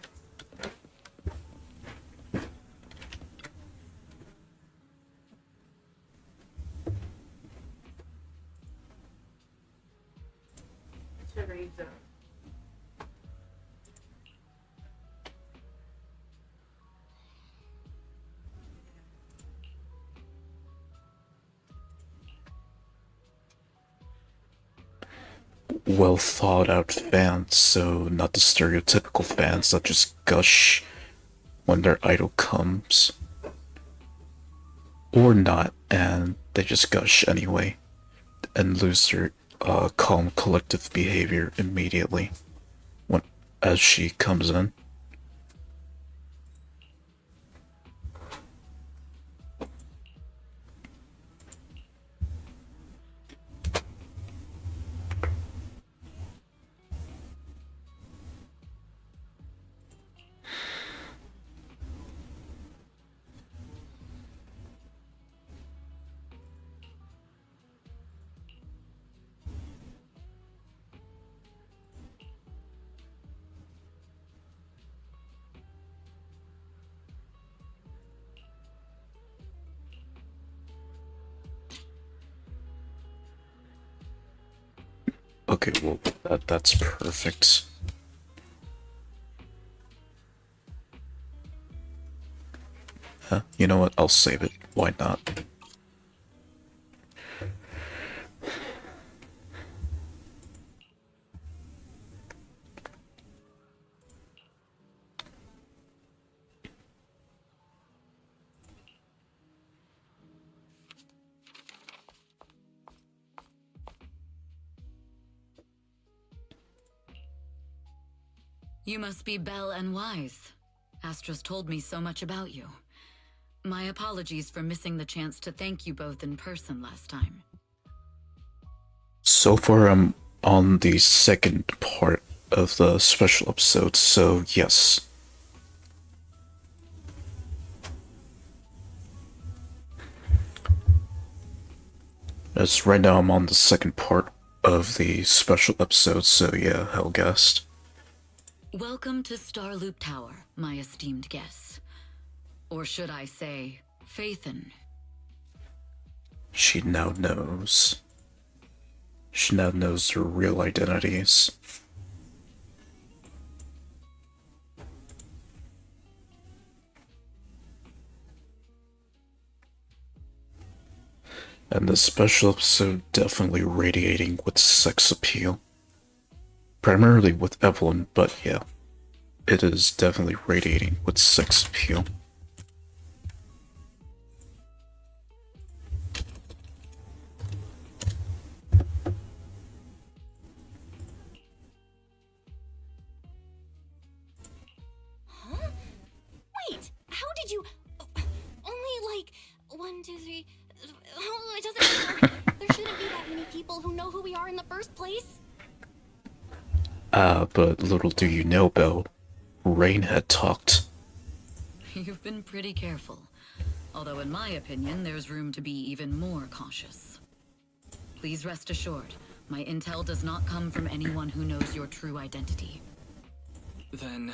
Well thought out fans, so not the stereotypical fans that just gush when their idol comes. Or not, and they just gush anyway, and lose their calm collective behavior immediately when as she comes in. Okay, well, that's perfect. You know what? I'll save it. Why not? You must be Belle and Wise. Astra's told me so much about you. My apologies for missing the chance to thank you both in person last time. So far, I'm on the second part of the special episode, so yes. As right now, I'm on the second part of the special episode, so yeah, hell guessed. Welcome to Starloop Tower, my esteemed guests. Or should I say, Faithen. She now knows. She now knows their real identities. And this special episode definitely radiating with sex appeal. Primarily with Evelyn, but yeah, it is definitely radiating with sex appeal. Huh? Wait, how did you... Only like 1, 2, 3... Oh, it doesn't matter. There shouldn't be that many people who know who we are in the first place. But little do you know, Belle, Rain had talked. You've been pretty careful. Although in my opinion, there's room to be even more cautious. Please rest assured, my intel does not come from anyone who knows your true identity. Then,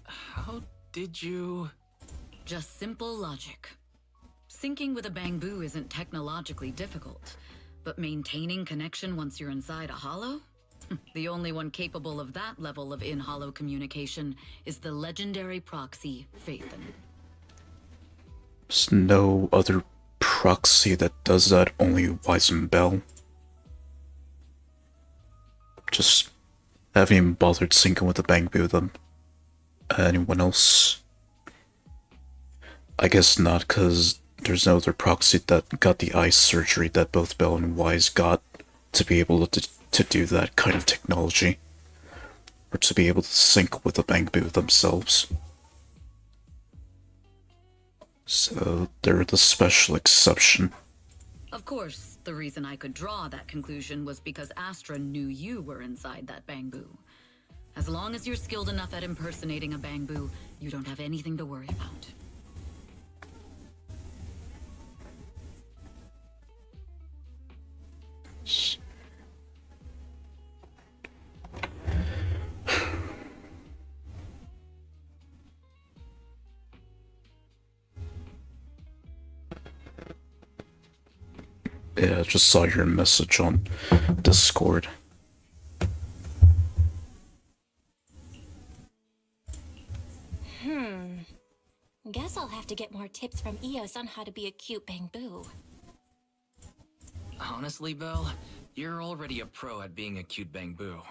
how did you... Just simple logic. Syncing with a bamboo isn't technologically difficult, but maintaining connection once you're inside a hollow? The only one capable of that level of in-hollow communication is the legendary proxy, Faithen. There's no other proxy that does that, only Wise and Belle. Just haven't even bothered syncing with the bamboo them. Anyone else? I guess not, because there's no other proxy that got the eye surgery that both Belle and Wise got to be able to do that kind of technology. Or to be able to sync with the bamboo themselves. So they're the special exception. Of course, the reason I could draw that conclusion was because Astra knew you were inside that bamboo. As long as you're skilled enough at impersonating a bamboo, you don't have anything to worry about. Yeah, I just saw your message on Discord. Guess I'll have to get more tips from Eos on how to be a cute bamboo. Honestly, Belle, you're already a pro at being a cute bamboo.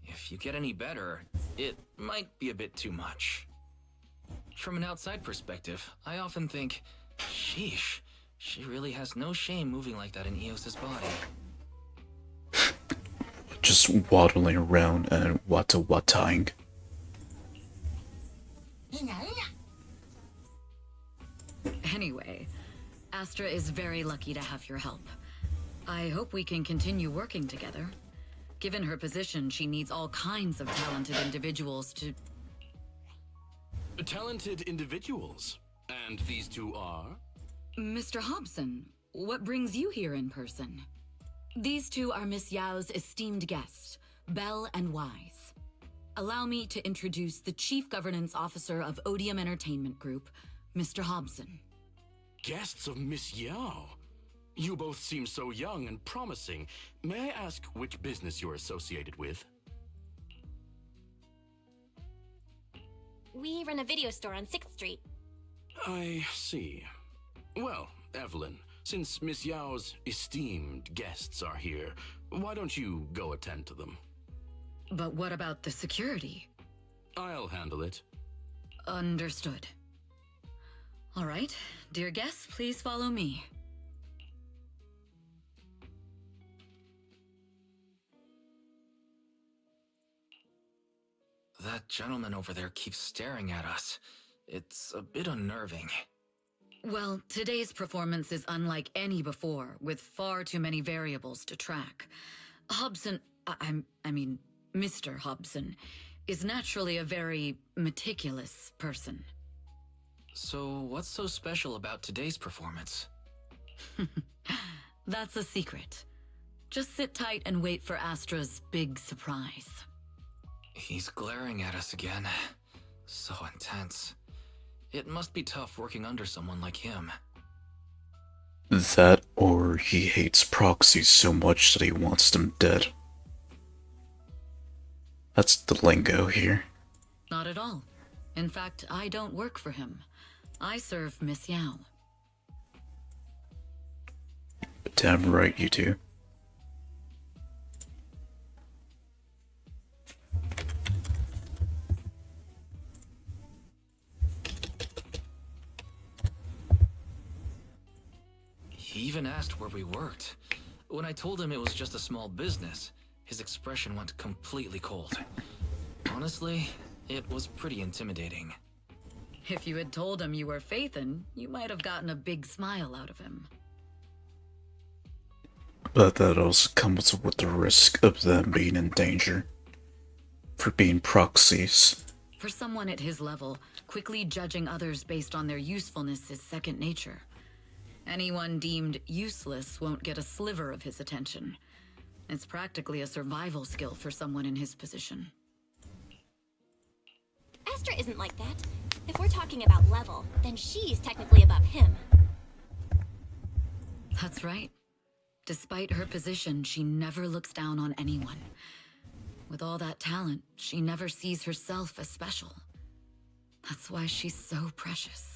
If you get any better, it might be a bit too much. From an outside perspective, I often think, sheesh, she really has no shame moving like that in Eos's body. Just waddling around and wata-wataing. Anyway, Astra is very lucky to have your help. I hope we can continue working together. Given her position, she needs all kinds of talented individuals to... Talented individuals? And these two are? Mr. Hobson, what brings you here in person? These two are Miss Yao's esteemed guests, Belle and Wise. Allow me to introduce the Chief Governance Officer of Odium Entertainment Group, Mr. Hobson. Guests of Miss Yao? You both seem so young and promising. May I ask which business you're associated with? We run a video store on 6th Street. I see. Well, Evelyn, since Miss Yao's esteemed guests are here, why don't you go attend to them? But what about the security? I'll handle it. Understood. All right, dear guests, please follow me. That gentleman over there keeps staring at us. It's a bit unnerving. Well, today's performance is unlike any before, with far too many variables to track. Hobson, I mean, Mr. Hobson, is naturally a very meticulous person. So, what's so special about today's performance? That's a secret. Just sit tight and wait for Astra's big surprise. He's glaring at us again. So intense. It must be tough working under someone like him. That, or he hates proxies so much that he wants them dead. That's the lingo here. Not at all. In fact, I don't work for him. I serve Miss Yao. Damn right you do. He even asked where we worked. When I told him it was just a small business, his expression went completely cold. Honestly, it was pretty intimidating. If you had told him you were Phaethon, you might have gotten a big smile out of him. But that also comes with the risk of them being in danger. For being proxies. For someone at his level, quickly judging others based on their usefulness is second nature. Anyone deemed useless won't get a sliver of his attention. It's practically a survival skill for someone in his position. Astra isn't like that. If we're talking about level, then she's technically above him. That's right. Despite her position, she never looks down on anyone. With all that talent, she never sees herself as special. That's why she's so precious.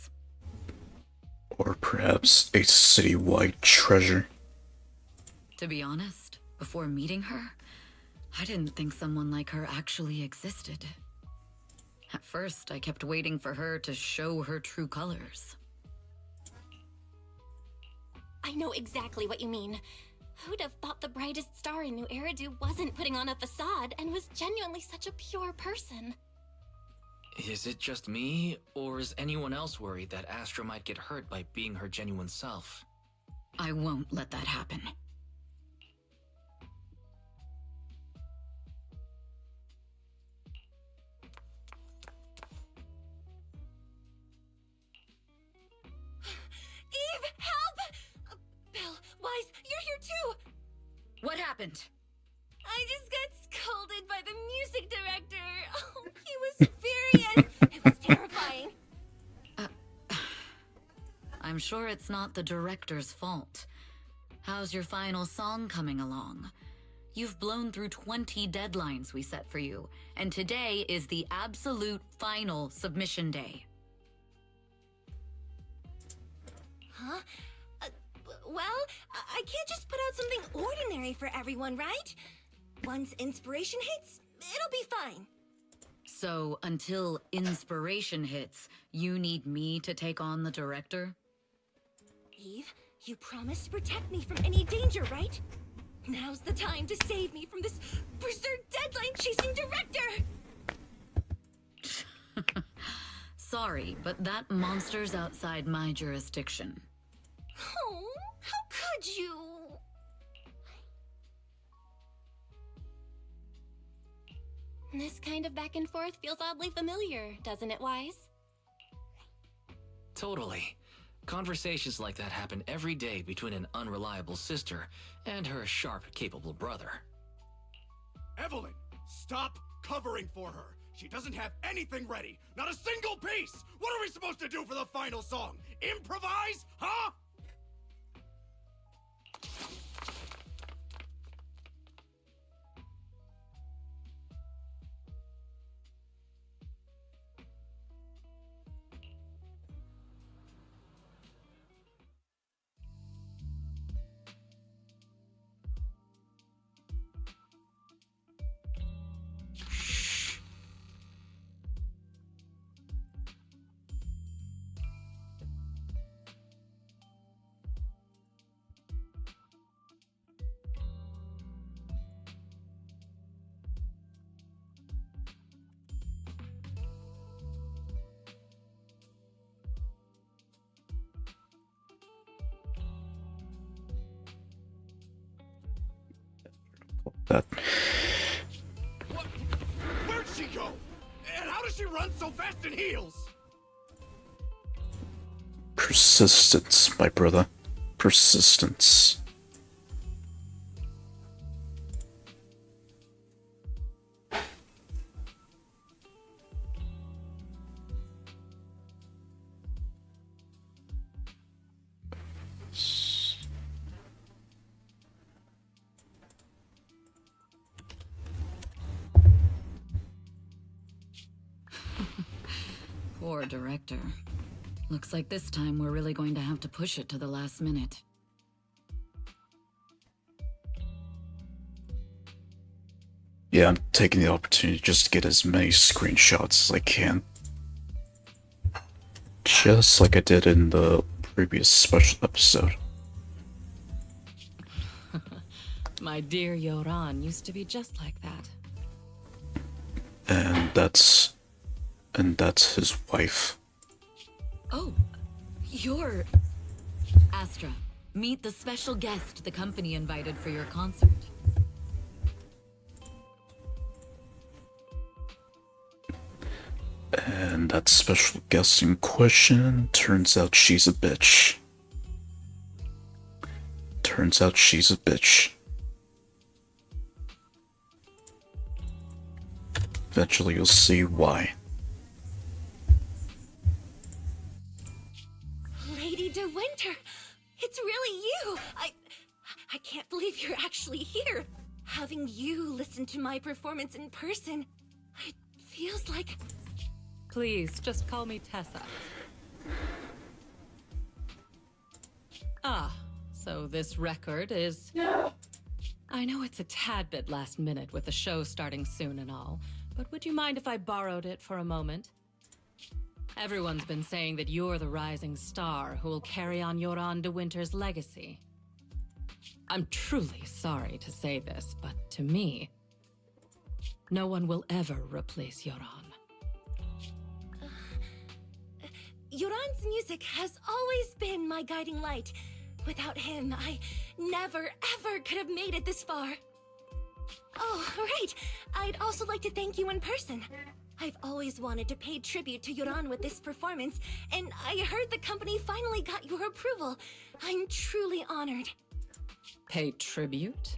Or perhaps a citywide treasure. To be honest, before meeting her, I didn't think someone like her actually existed. At first, I kept waiting for her to show her true colors. I know exactly what you mean. Who'd have thought the brightest star in New Eridu wasn't putting on a facade and was genuinely such a pure person? Is it just me, or is anyone else worried that Astra might get hurt by being her genuine self? I won't let that happen. Eve, help! Belle, Wise, you're here too! What happened? I just got scolded by the music director. Oh, he was furious. It was terrifying. I'm sure it's not the director's fault. How's your final song coming along? You've blown through 20 deadlines we set for you, and today is the absolute final submission day. Huh? Well, I can't just put out something ordinary for everyone, right? Once inspiration hits, it'll be fine. So, until inspiration hits, you need me to take on the director? Eve, you promised to protect me from any danger, right? Now's the time to save me from this berserk deadline-chasing director! Sorry, but that monster's outside my jurisdiction. Oh, how could you? This kind of back and forth feels oddly familiar, doesn't it, Wise? Totally. Conversations like that happen every day between an unreliable sister and her sharp, capable brother. Evelyn, stop covering for her. She doesn't have anything ready. Not a single piece. What are we supposed to do for the final song? Improvise? Huh? that. What? Where'd she go? And how does she run so fast in heels? Persistence, my brother. Persistence. Poor director. Looks like this time we're really going to have to push it to the last minute. Yeah, I'm taking the opportunity just to get as many screenshots as I can. Just like I did in the previous special episode. My dear Yoran used to be just like that. And that's his wife. Oh, you're... Astra, meet the special guest the company invited for your concert. And that special guest in question, turns out she's a bitch. Turns out she's a bitch. Eventually you'll see why. Lady De Winter, it's really you. I can't believe you're actually here. Having you listen to my performance in person, it feels like... Please, just call me Tessa. Ah, so this record is... I know it's a tad bit last minute with the show starting soon and all, but would you mind if I borrowed it for a moment? Everyone's been saying that you're the rising star who will carry on Yoran De Winter's legacy. I'm truly sorry to say this, but to me, no one will ever replace Yoran. Yoran's music has always been my guiding light. Without him, I never, ever could have made it this far. Oh, right. I'd also like to thank you in person. I've always wanted to pay tribute to Yoran with this performance, and I heard the company finally got your approval. I'm truly honored. Pay tribute?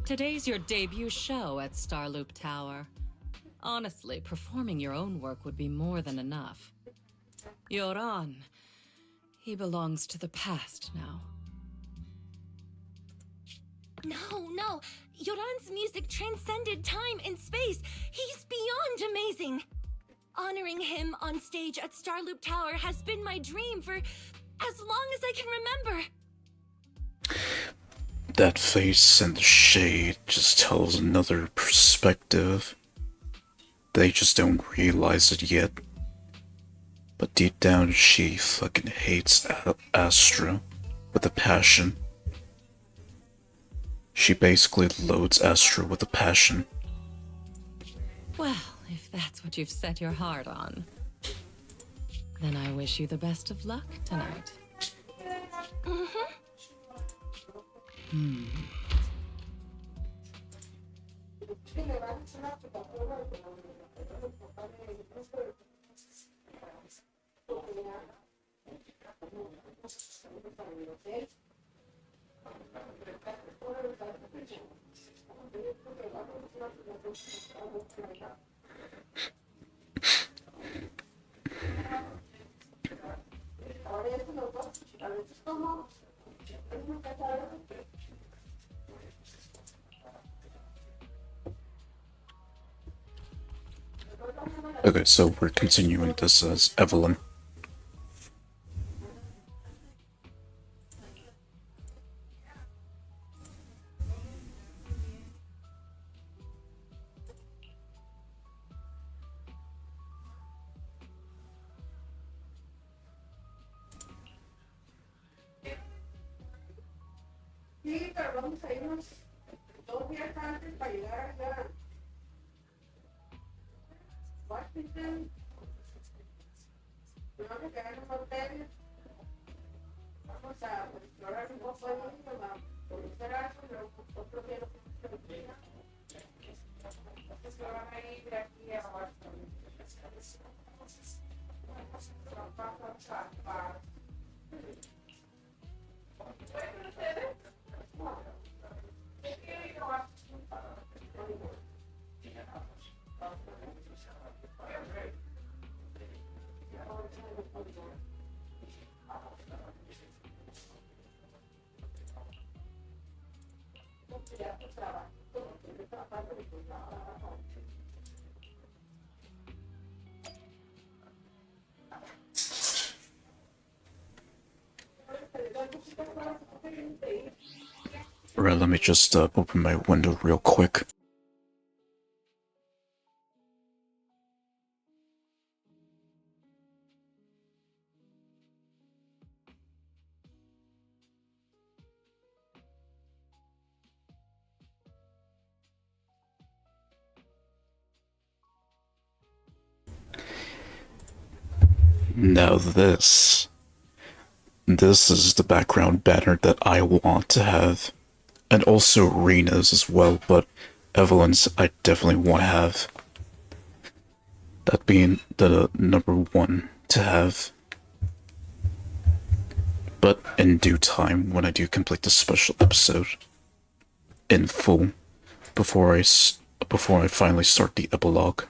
Today's your debut show at Starloop Tower. Honestly, performing your own work would be more than enough. Yoran, he belongs to the past now. No. Yoran's music transcended time and space. He's beyond amazing. Honoring him on stage at Starloop Tower has been my dream for as long as I can remember. That face and the shade just tells another perspective. They just don't realize it yet. But deep down, she fucking hates Astra with a passion. She basically loads Astra with a passion. Well, if that's what you've set your heart on, then I wish you the best of luck tonight. Okay, so we're continuing this as Evelyn. Sí, pero vamos a irnos 2 días antes para llegar allá. Washington. Vamos a quedar en un hotel. Vamos a explorar un poco ahí, vamos a conocer algo, pero otro día lo Alright, let me just open my window real quick. Now this is the background banner that I want to have. And also Rena's as well, but Evelyn's I definitely want to have. That being the number one to have. But in due time, when I do complete the special episode in full, before I finally start the epilogue.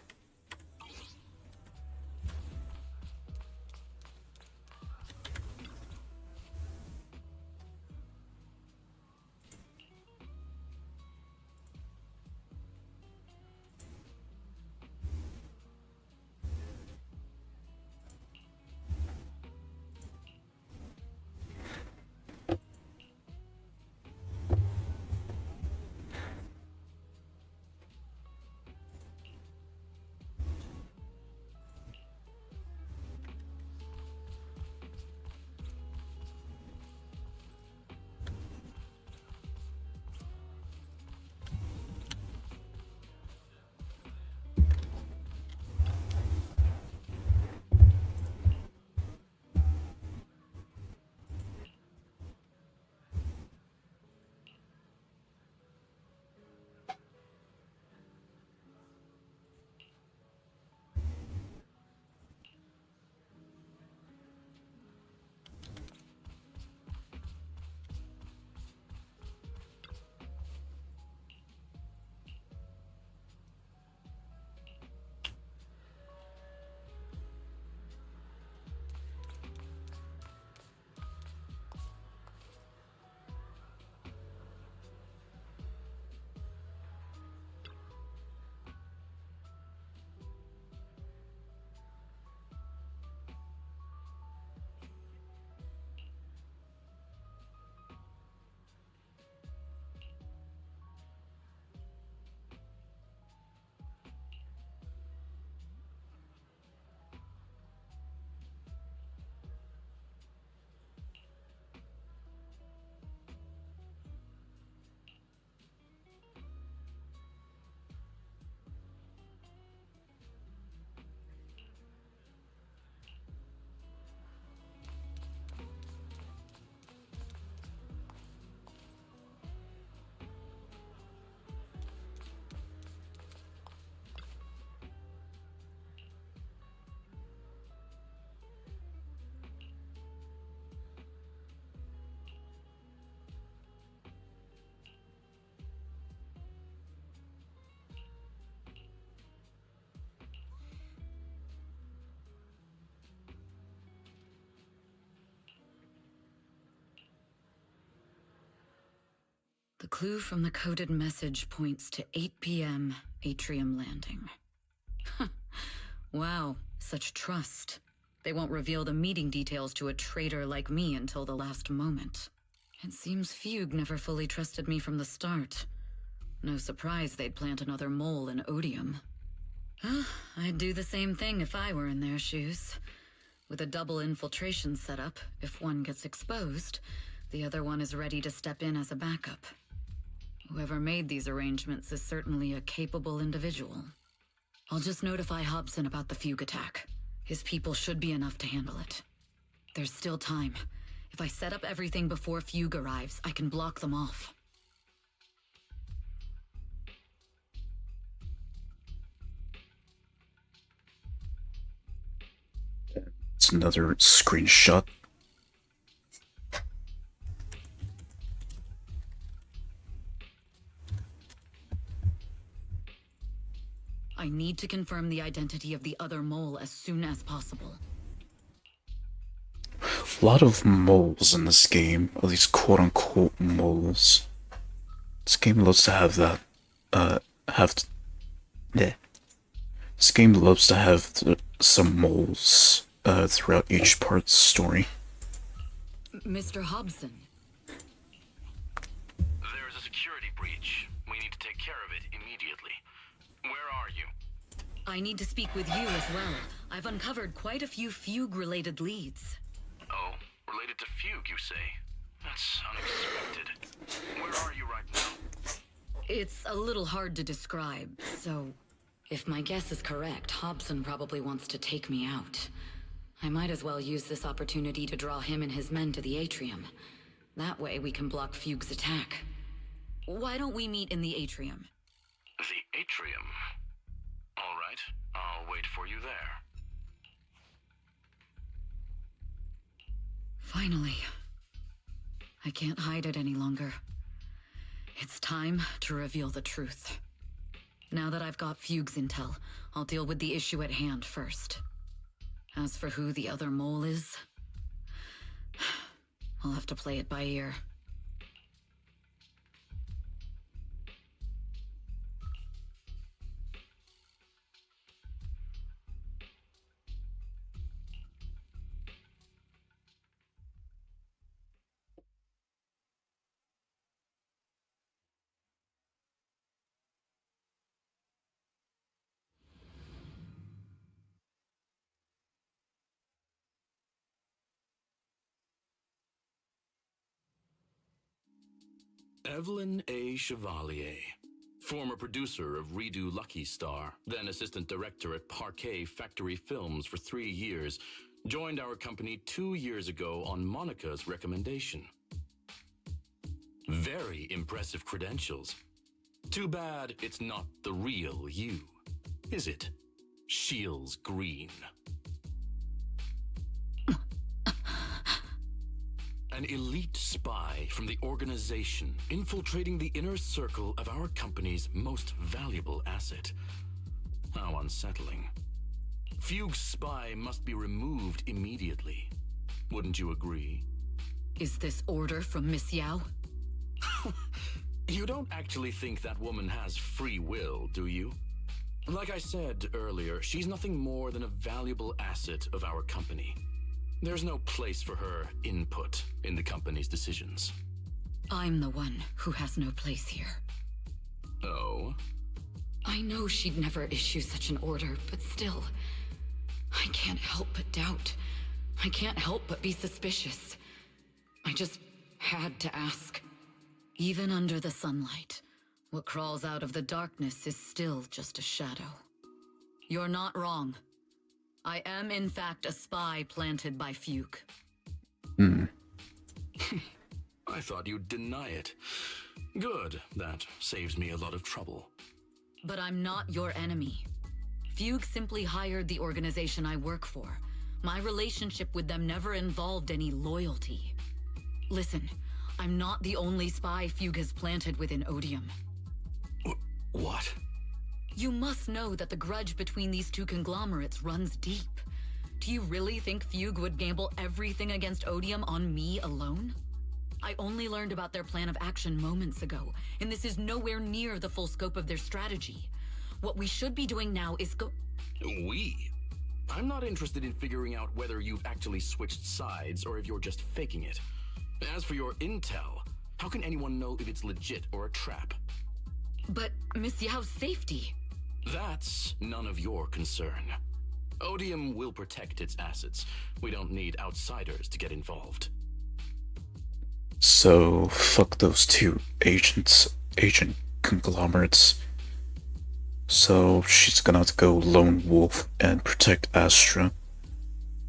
The clue from the coded message points to 8 p.m. Atrium Landing. Wow, such trust. They won't reveal the meeting details to a traitor like me until the last moment. It seems Fugue never fully trusted me from the start. No surprise they'd plant another mole in Odium. I'd do the same thing if I were in their shoes. With a double infiltration setup, if one gets exposed, the other one is ready to step in as a backup. Whoever made these arrangements is certainly a capable individual. I'll just notify Hobson about the Fugue attack. His people should be enough to handle it. There's still time. If I set up everything before Fugue arrives, I can block them off. It's another screenshot. I need to confirm the identity of the other mole as soon as possible. A lot of moles in this game, at least quote-unquote moles. This game loves to have that. Yeah. This game loves to have some moles throughout each part's story. Mr. Hobson. There is a security breach. We need to take care of it immediately. Where are you? I need to speak with you as well. I've uncovered quite a few Fugue-related leads. Oh, related to Fugue, you say? That's unexpected. Where are you right now? It's a little hard to describe, so if my guess is correct, Hobson probably wants to take me out. I might as well use this opportunity to draw him and his men to the atrium. That way we can block Fugue's attack. Why don't we meet in the atrium? The atrium? All right, I'll wait for you there. Finally. I can't hide it any longer. It's time to reveal the truth. Now that I've got Fugue's intel, I'll deal with the issue at hand first. As for who the other mole is, I'll have to play it by ear. Evelyn A. Chevalier, former producer of Redo Lucky Star, then assistant director at Parquet Factory Films for 3 years, joined our company 2 years ago on Monica's recommendation. Very impressive credentials. Too bad it's not the real you, is it? Shields Green. An elite spy from the organization infiltrating the inner circle of our company's most valuable asset. How unsettling. Fugue's spy must be removed immediately. Wouldn't you agree? Is this order from Miss Yao? You don't actually think that woman has free will, do you? Like I said earlier, she's nothing more than a valuable asset of our company. There's no place for her input in the company's decisions. I'm the one who has no place here. Oh? I know she'd never issue such an order, but still, I can't help but doubt. I can't help but be suspicious. I just had to ask. Even under the sunlight, what crawls out of the darkness is still just a shadow. You're not wrong. I am, in fact, a spy planted by Fugue. I thought you'd deny it. Good, that saves me a lot of trouble. But I'm not your enemy. Fugue simply hired the organization I work for. My relationship with them never involved any loyalty. Listen, I'm not the only spy Fugue has planted within Odium. What? You must know that the grudge between these two conglomerates runs deep. Do you really think Fugue would gamble everything against Odium on me alone? I only learned about their plan of action moments ago, and this is nowhere near the full scope of their strategy. What we should be doing now is We? I'm not interested in figuring out whether you've actually switched sides or if you're just faking it. As for your intel, how can anyone know if it's legit or a trap? But Miss Yao's safety... That's none of your concern. Odium will protect its assets. We don't need outsiders to get involved. So, fuck those two agent conglomerates. So, she's gonna have to go lone wolf and protect Astra.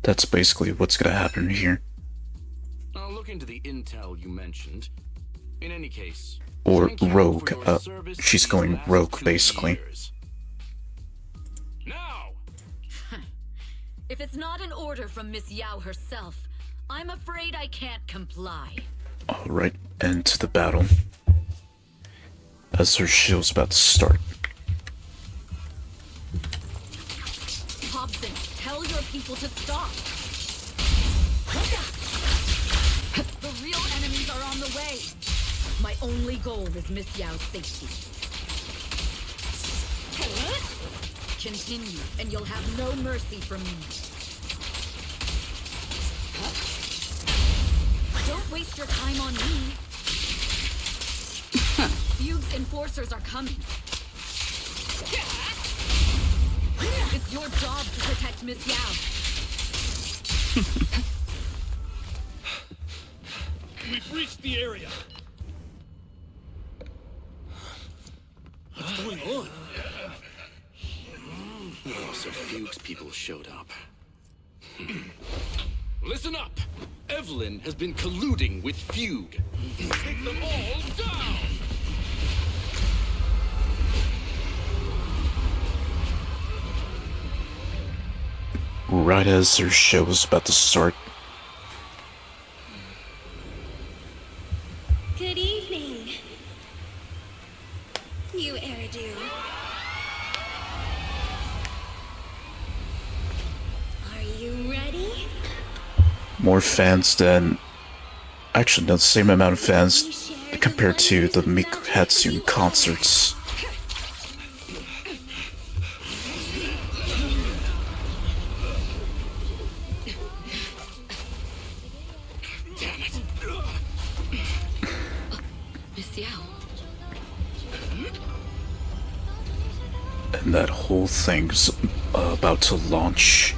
That's basically what's gonna happen here. I'll look into the intel you mentioned. In any case... Or rogue. She's going rogue, basically. Now! If it's not an order from Miss Yao herself, I'm afraid I can't comply. Alright, into the battle. As her shield's about to start. Hobson, tell your people to stop. The real enemies are on the way. My only goal is Miss Yao's safety. Continue, and you'll have no mercy from me. Don't waste your time on me. Fugue's enforcers are coming. It's your job to protect Miss Yao. We've reached the area. What's going on? Oh, so Fugue's people showed up. Listen up! Evelyn has been colluding with Fugue. Take them all down! Right as their show was about to start. Good evening, you Eridu. Are you ready? More fans than... Actually, no, the same amount of fans compared to the Miku Hatsune concerts. Miss Yao. And that whole thing's about to launch.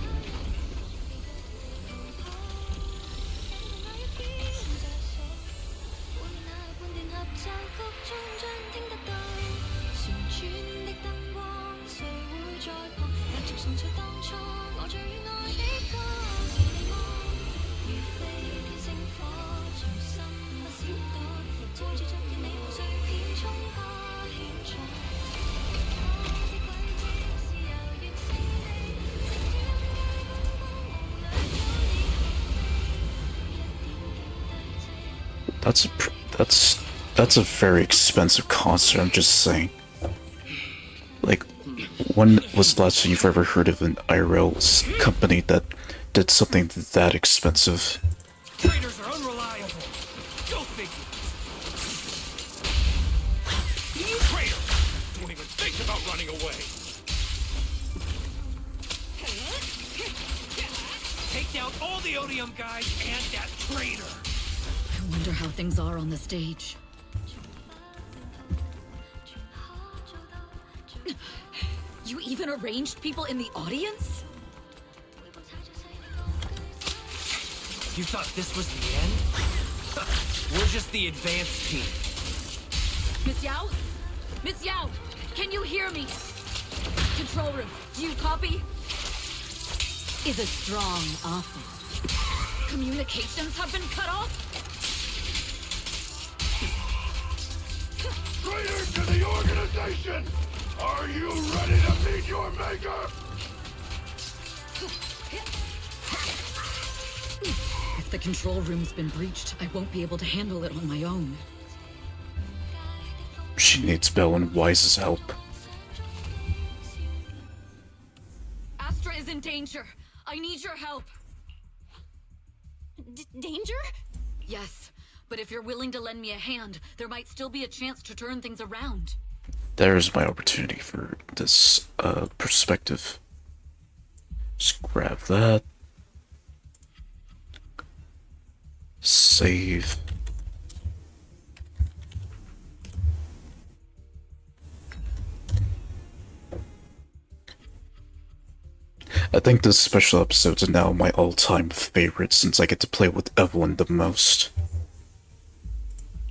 That's a very expensive concert, I'm just saying. Like, when was the last time you've ever heard of an IRL company that did something that expensive? Trainers are unreliable. Go figure. You traitor! Don't even think about running away. Take down all the Odium guys and that traitor. I wonder how things are on the stage. You even arranged people in the audience? You thought this was the end? We're just the advanced team. Miss Yao? Miss Yao, can you hear me? Control room, do you copy? Is a strong offer. Communications have been cut off? Traitor to the organization! Are you ready to meet your maker? If the control room's been breached, I won't be able to handle it on my own. She needs Belle and Wise's help. Astra is in danger. I need your help. Danger? Yes, but if you're willing to lend me a hand, there might still be a chance to turn things around. There's my opportunity for this perspective. Just grab that. Save. I think this special episodes are now my all-time favorite since I get to play with Evelyn the most.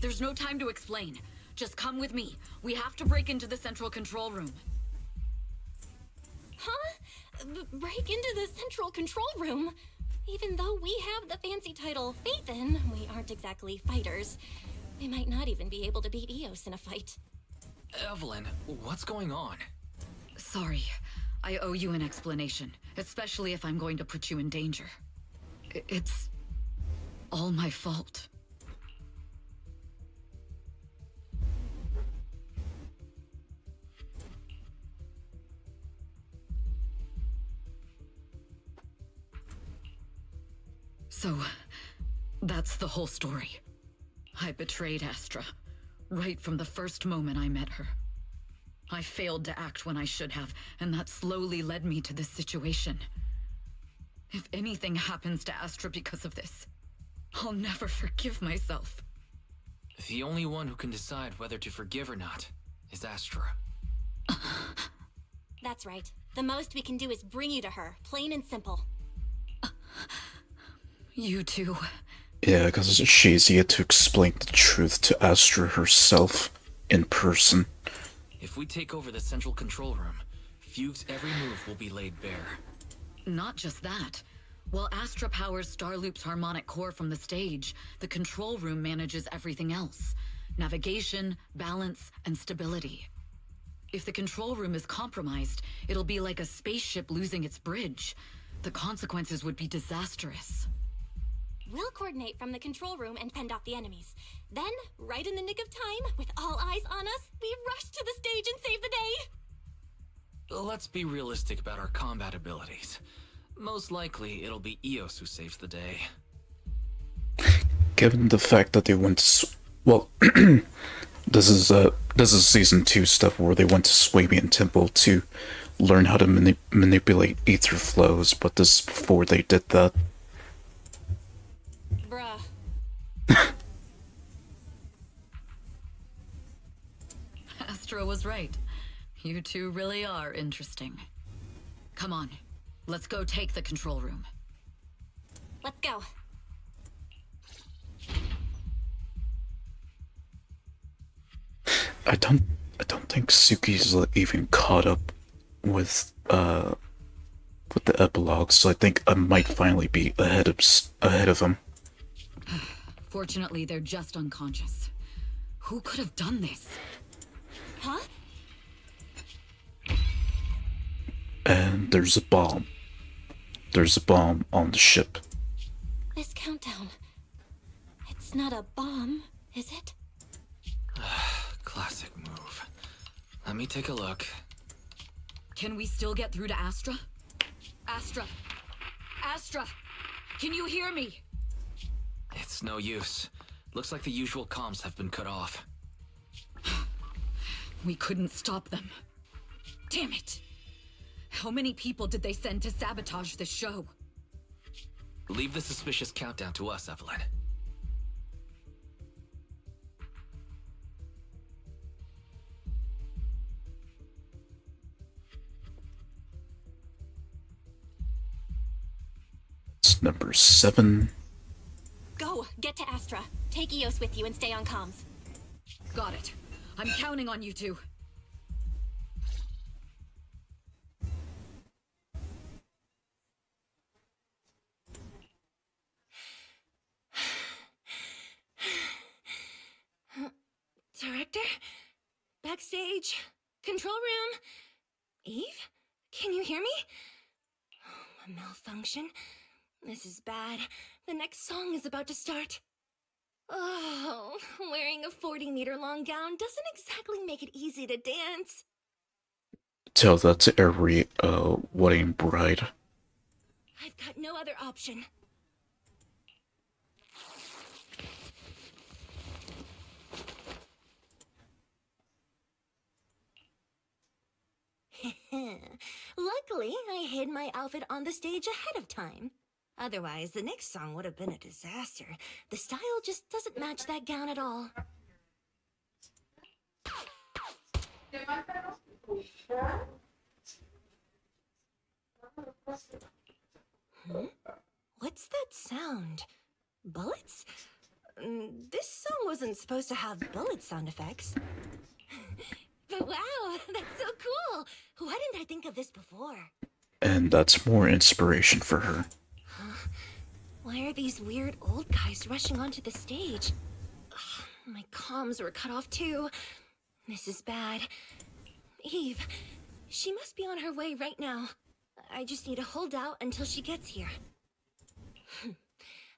There's no time to explain. Just come with me. We have to break into the central control room. Huh? Break into the central control room? Even though we have the fancy title Phaethon, we aren't exactly fighters. We might not even be able to beat Eos in a fight. Evelyn, what's going on? Sorry. I owe you an explanation, especially if I'm going to put you in danger. It's all my fault. So, that's the whole story. I betrayed Astra, Right from the first moment I met her. I failed to act when I should have, and that slowly led me to this situation. If anything happens to Astra because of this, I'll never forgive myself. The only one who can decide whether to forgive or not is Astra. That's right. The most we can do is bring you to her, plain and simple. You too. Yeah, because she's yet to explain the truth to Astra herself in person. If we take over the central control room, Fugue's every move will be laid bare. Not just that. While Astra powers Starloop's harmonic core from the stage, the control room manages everything else. Navigation, balance, and stability. If the control room is compromised, it'll be like a spaceship losing its bridge. The consequences would be disastrous. We'll coordinate from the control room and fend off the enemies. Then, right in the nick of time, with all eyes on us, we rush to the stage and save the day! Let's be realistic about our combat abilities. Most likely, it'll be Eos who saves the day. Given the fact that they went to well, this is season 2 stuff where they went to Swabian Temple to learn how to manipulate ether flows, but this is before they did that. Bruh. Astra was right. You two really are interesting. Come on, let's go take the control room. Let's go. I don't think Suki's even caught up with the epilogue, so I think I might finally be ahead of him. Fortunately, they're just unconscious. Who could have done this? Huh? And there's a bomb. There's a bomb on the ship. This countdown. It's not a bomb, is it? Classic move. Let me take a look. Can we still get through to Astra? Astra! Astra! Can you hear me? It's no use. Looks like the usual comms have been cut off. We couldn't stop them. Damn it! How many people did they send to sabotage the show? Leave the suspicious countdown to us, Evelyn. It's number 7. Go! Get to Astra. Take Eos with you and stay on comms. Got it. I'm counting on you two. Director? Backstage? Control room? Eve? Can you hear me? A malfunction? This is bad. The next song is about to start. Oh, wearing a 40-meter long gown doesn't exactly make it easy to dance. Tell that to every wedding bride. I've got no other option. Luckily, I hid my outfit on the stage ahead of time. Otherwise, the next song would have been a disaster. The style just doesn't match that gown at all. What's that sound? Bullets? This song wasn't supposed to have bullet sound effects. But wow, that's so cool! Why didn't I think of this before? And that's more inspiration for her. Huh? Why are these weird old guys rushing onto the stage? Ugh, my comms were cut off too. This is bad. Eve, she must be on her way right now. I just need to hold out until she gets here.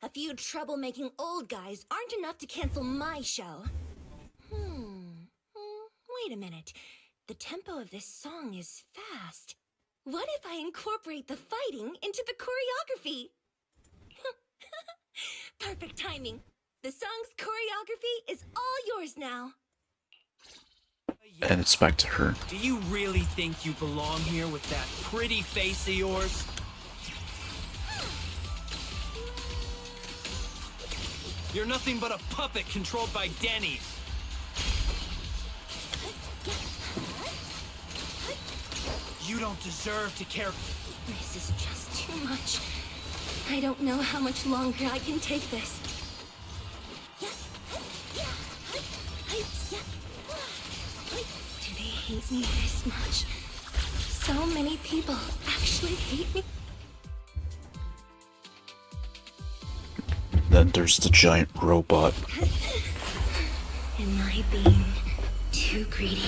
A few troublemaking old guys aren't enough to cancel my show. Wait a minute. The tempo of this song is fast. What if I incorporate the fighting into the choreography? Perfect timing. The song's choreography is all yours now. And it's back to her. Do you really think you belong here with that pretty face of yours? You're nothing but a puppet controlled by Denny's. You don't deserve to care. This is just too much. I don't know how much longer I can take this. Do they hate me this much? So many people actually hate me. Then there's the giant robot. Am I being too greedy?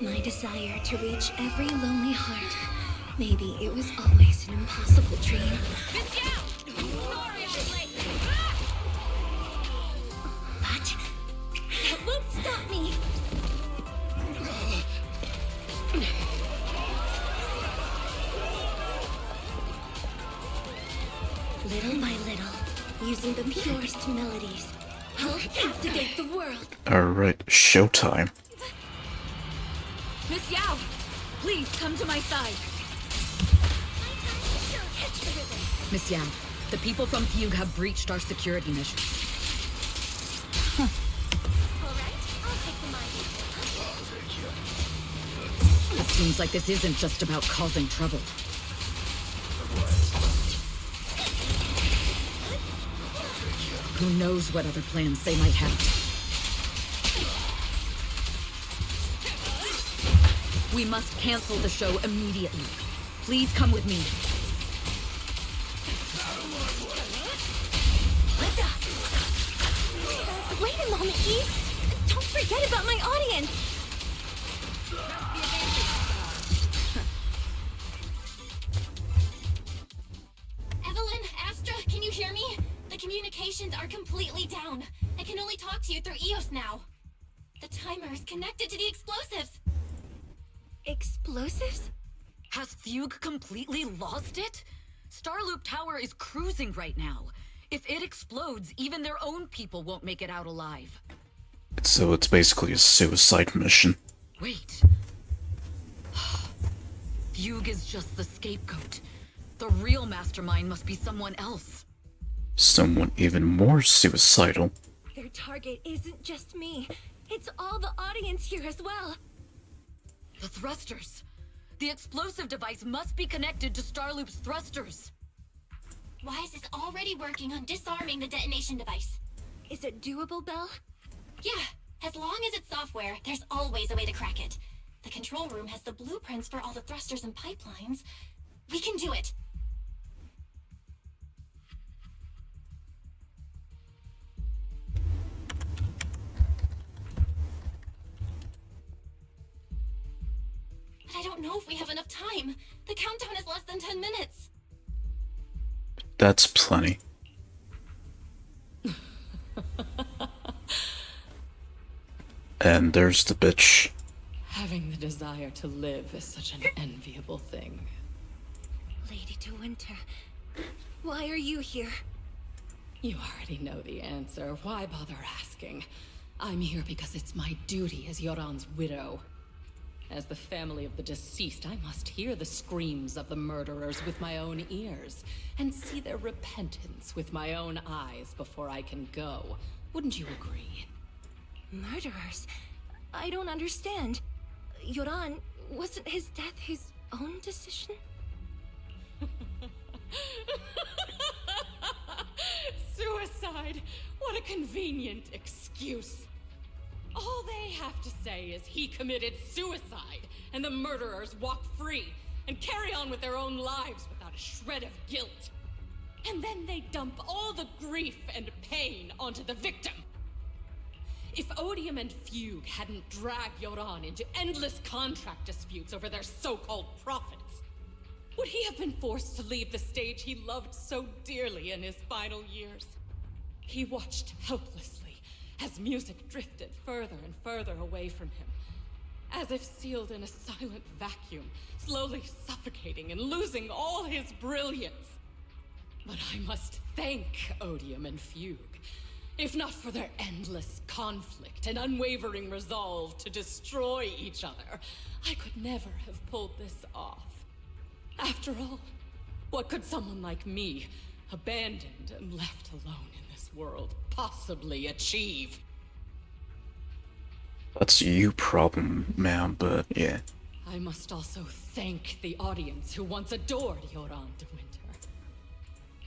My desire to reach every lonely heart. Maybe it was always an impossible dream. But that won't stop me. Little by little, using the purest melodies, I'll captivate the world. Alright, showtime. Miss Yao, please come to my side. Miss Yao, the people from Fugue have breached our security missions. All right, I'll take the mic. It seems like this isn't just about causing trouble. Who knows what other plans they might have. We must cancel the show immediately. Please come with me. Wait a moment, Eve. Don't forget about my audience. Evelyn, Astra, can you hear me? The communications are completely down. I can only talk to you through EOS now. The timer is connected to the explosives. Explosives? Has Fugue completely lost it? Starloop Tower is cruising right now. If it explodes, even their own people won't make it out alive. So it's basically a suicide mission. Wait. Fugue is just the scapegoat. The real mastermind must be someone else. Someone even more suicidal. Their target isn't just me. It's all the audience here as well. The thrusters. The explosive device must be connected to Starloop's thrusters. Wise is already working on disarming the detonation device. Is it doable, Belle? Yeah, as long as it's software, there's always a way to crack it. The control room has the blueprints for all the thrusters and pipelines. We can do it. But I don't know if we have enough time. The countdown is less than 10 minutes. That's plenty. And there's the bitch. Having the desire to live is such an enviable thing. Lady De Winter, why are you here? You already know the answer. Why bother asking? I'm here because it's my duty as Yoran's widow. As the family of the deceased, I must hear the screams of the murderers with my own ears, and see their repentance with my own eyes before I can go. Wouldn't you agree? Murderers? I don't understand. Yoran, wasn't his death his own decision? Suicide! What a convenient excuse. All they have to say is he committed suicide, and the murderers walk free and carry on with their own lives without a shred of guilt. And then they dump all the grief and pain onto the victim. If Odium and Fugue hadn't dragged Yoran into endless contract disputes over their so-called profits, would he have been forced to leave the stage he loved so dearly in his final years? He watched helplessly as music drifted further and further away from him, as if sealed in a silent vacuum, slowly suffocating and losing all his brilliance. But I must thank Odium and Fugue. If not for their endless conflict and unwavering resolve to destroy each other, I could never have pulled this off. After all, what could someone like me, abandoned and left alone in this world, possibly achieve? That's you problem, ma'am, but yeah. I must also thank the audience who once adored Yoran de Winter.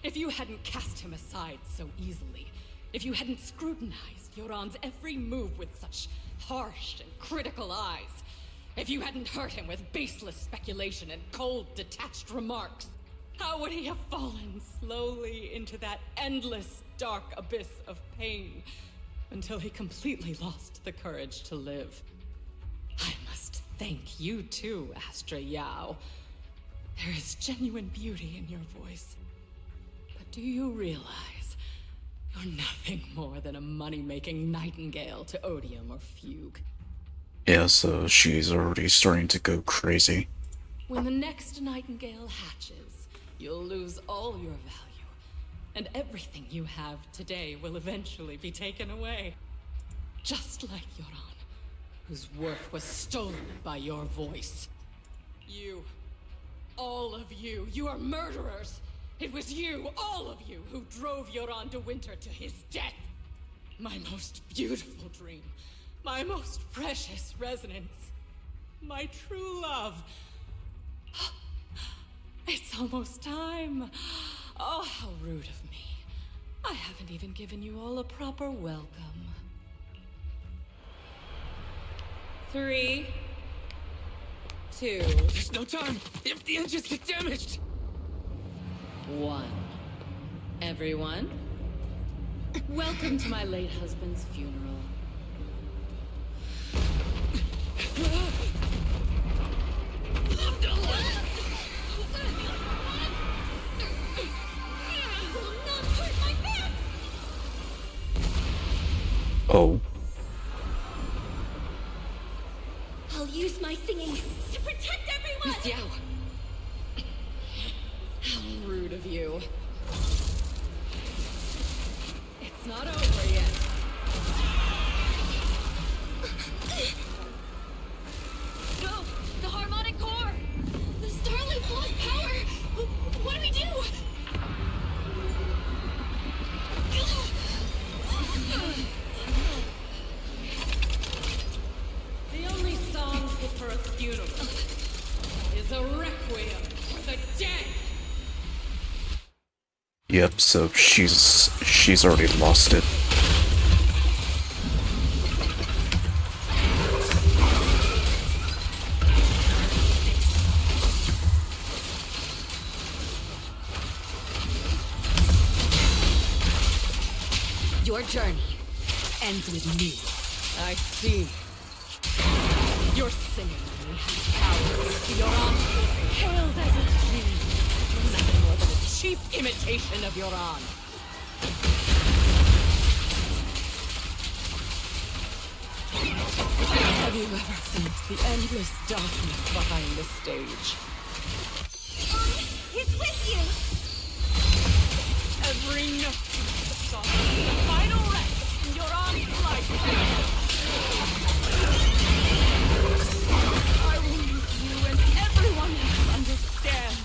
If you hadn't cast him aside so easily, if you hadn't scrutinized Yoran's every move with such harsh and critical eyes, if you hadn't hurt him with baseless speculation and cold, detached remarks, how would he have fallen slowly into that endless, dark abyss of pain until he completely lost the courage to live? I must thank you too, Astra Yao. There is genuine beauty in your voice. But do you realize you're nothing more than a money-making nightingale to Odium or Fugue? Yeah, so she's already starting to go crazy. When the next nightingale hatches, you'll lose all your value, and everything you have today will eventually be taken away. Just like Yoran, whose worth was stolen by your voice. You, all of you, you are murderers! It was you, all of you, who drove Yoran de Winter to his death! My most beautiful dream, my most precious resonance, my true love. It's almost time. Oh, how rude of me. I haven't even given you all a proper welcome. 3, 2, There's no time! If the engines get damaged! 1. Everyone, welcome to my late husband's funeral. Oh. I'll use my singing to protect everyone! Miss Yao! How rude of you. It's not over yet. No! The harmonic core! The Starlight's lost power! What do we do? The only song fit for a funeral is a requiem for the dead! Yep, so she's already lost it. Your journey ends with me. I see. Your singing only has power. Yoran hailed as a genius, nothing more than a cheap imitation of Yoran. Have you ever felt the endless darkness behind the stage? He's with you! Every note of the song is the final rest in Yoran's life. I will make you and everyone else understand.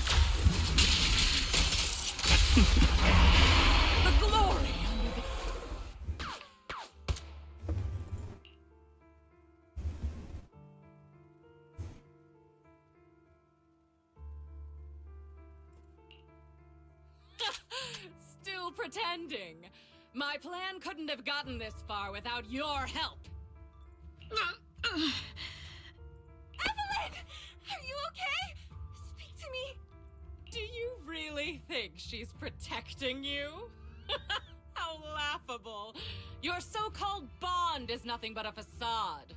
The glory under the... Still pretending. My plan couldn't have gotten this far without your help. Evelyn! Are you okay? Speak to me. Do you really think she's protecting you? How laughable. Your so-called bond is nothing but a facade.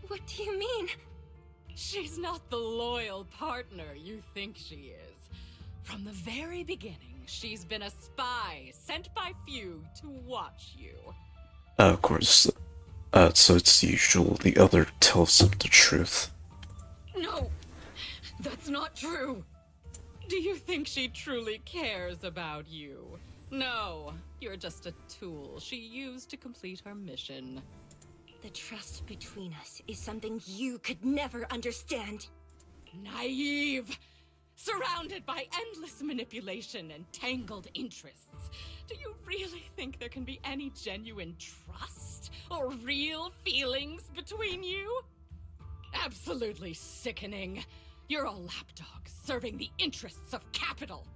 What do you mean? She's not the loyal partner you think she is. From the very beginning, she's been a spy sent by Fugue to watch you. Of course. So it's the usual. The other tells them the truth. No! That's not true! Do you think she truly cares about you? No, you're just a tool she used to complete her mission. The trust between us is something you could never understand. Naive! Surrounded by endless manipulation and tangled interests. Do you really think there can be any genuine trust or real feelings between you? Absolutely sickening. You're a lapdog serving the interests of capital.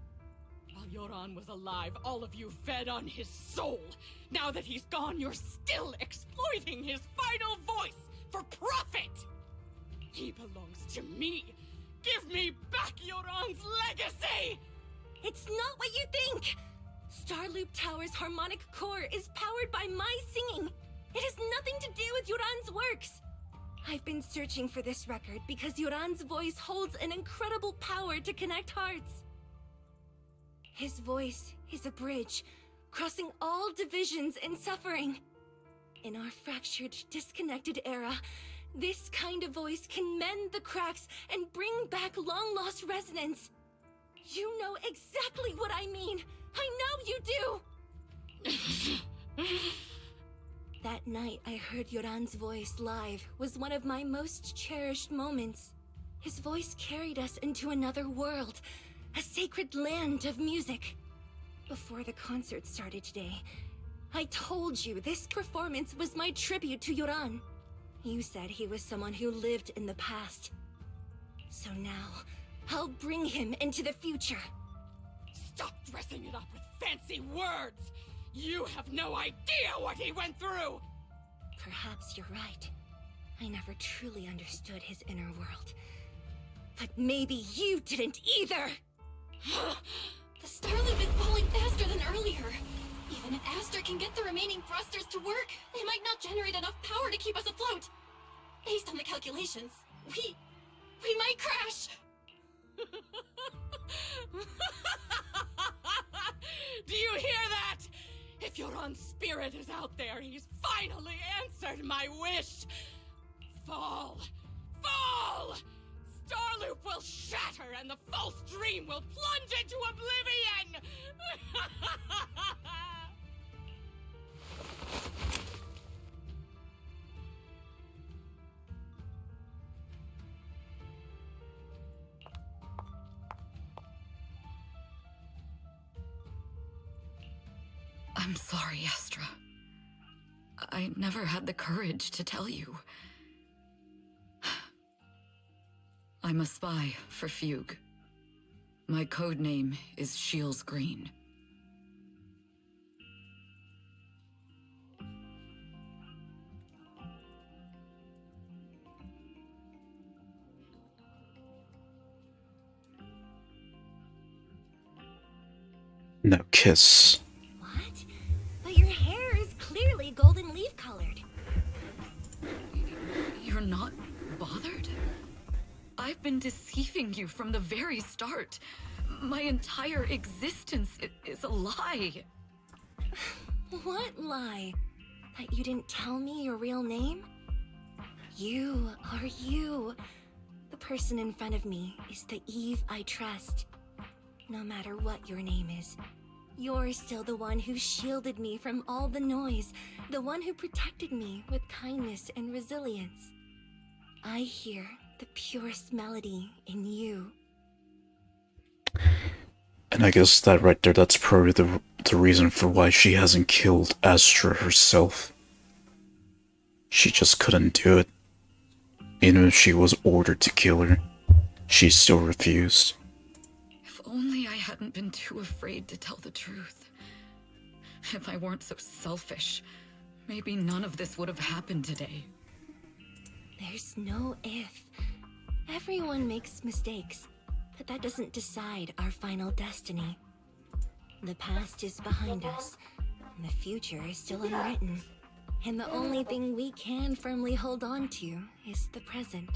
While Yoran was alive, all of you fed on his soul. Now that he's gone, you're still exploiting his final voice for profit. He belongs to me. Give me back Yoran's legacy! It's not what you think! Starloop Tower's harmonic core is powered by my singing. It has nothing to do with Yoran's works. I've been searching for this record because Yoran's voice holds an incredible power to connect hearts. His voice is a bridge, crossing all divisions and suffering. In our fractured, disconnected era, this kind of voice can mend the cracks and bring back long-lost resonance. You know exactly what I mean. I know you do! That night I heard Yoran's voice live was one of my most cherished moments. His voice carried us into another world, a sacred land of music. Before the concert started today, I told you this performance was my tribute to Yoran. You said he was someone who lived in the past. So now, I'll bring him into the future. Stop dressing it up with fancy words! You have no idea what he went through! Perhaps you're right. I never truly understood his inner world. But maybe you didn't either! The Starloop is falling faster than earlier. Even if Aster can get the remaining thrusters to work, they might not generate enough power to keep us afloat. Based on the calculations, we might crash. Do you hear that? If Yoran's spirit is out there, he's finally answered my wish. Fall! Fall! Starloop will shatter and the false dream will plunge into oblivion! I'm sorry, Astra. I never had the courage to tell you. I'm a spy for Fugue. My code name is Shields Green. Now kiss. What? But your hair is clearly golden leaf colored. You're not bothered? I've been deceiving you from the very start. My entire existence is a lie. What lie? That you didn't tell me your real name? You are you. The person in front of me is the Eve I trust. No matter what your name is, you're still the one who shielded me from all the noise, the one who protected me with kindness and resilience. I hear the purest melody in you. And I guess that right there, that's probably the reason for why she hasn't killed Astra herself. She just couldn't do it. Even if she was ordered to kill her, she still refused. If only I hadn't been too afraid to tell the truth. If I weren't so selfish, maybe none of this would have happened today. There's no if. Everyone makes mistakes, but that doesn't decide our final destiny. The past is behind us, and the future is still unwritten. And the only thing we can firmly hold on to is the present.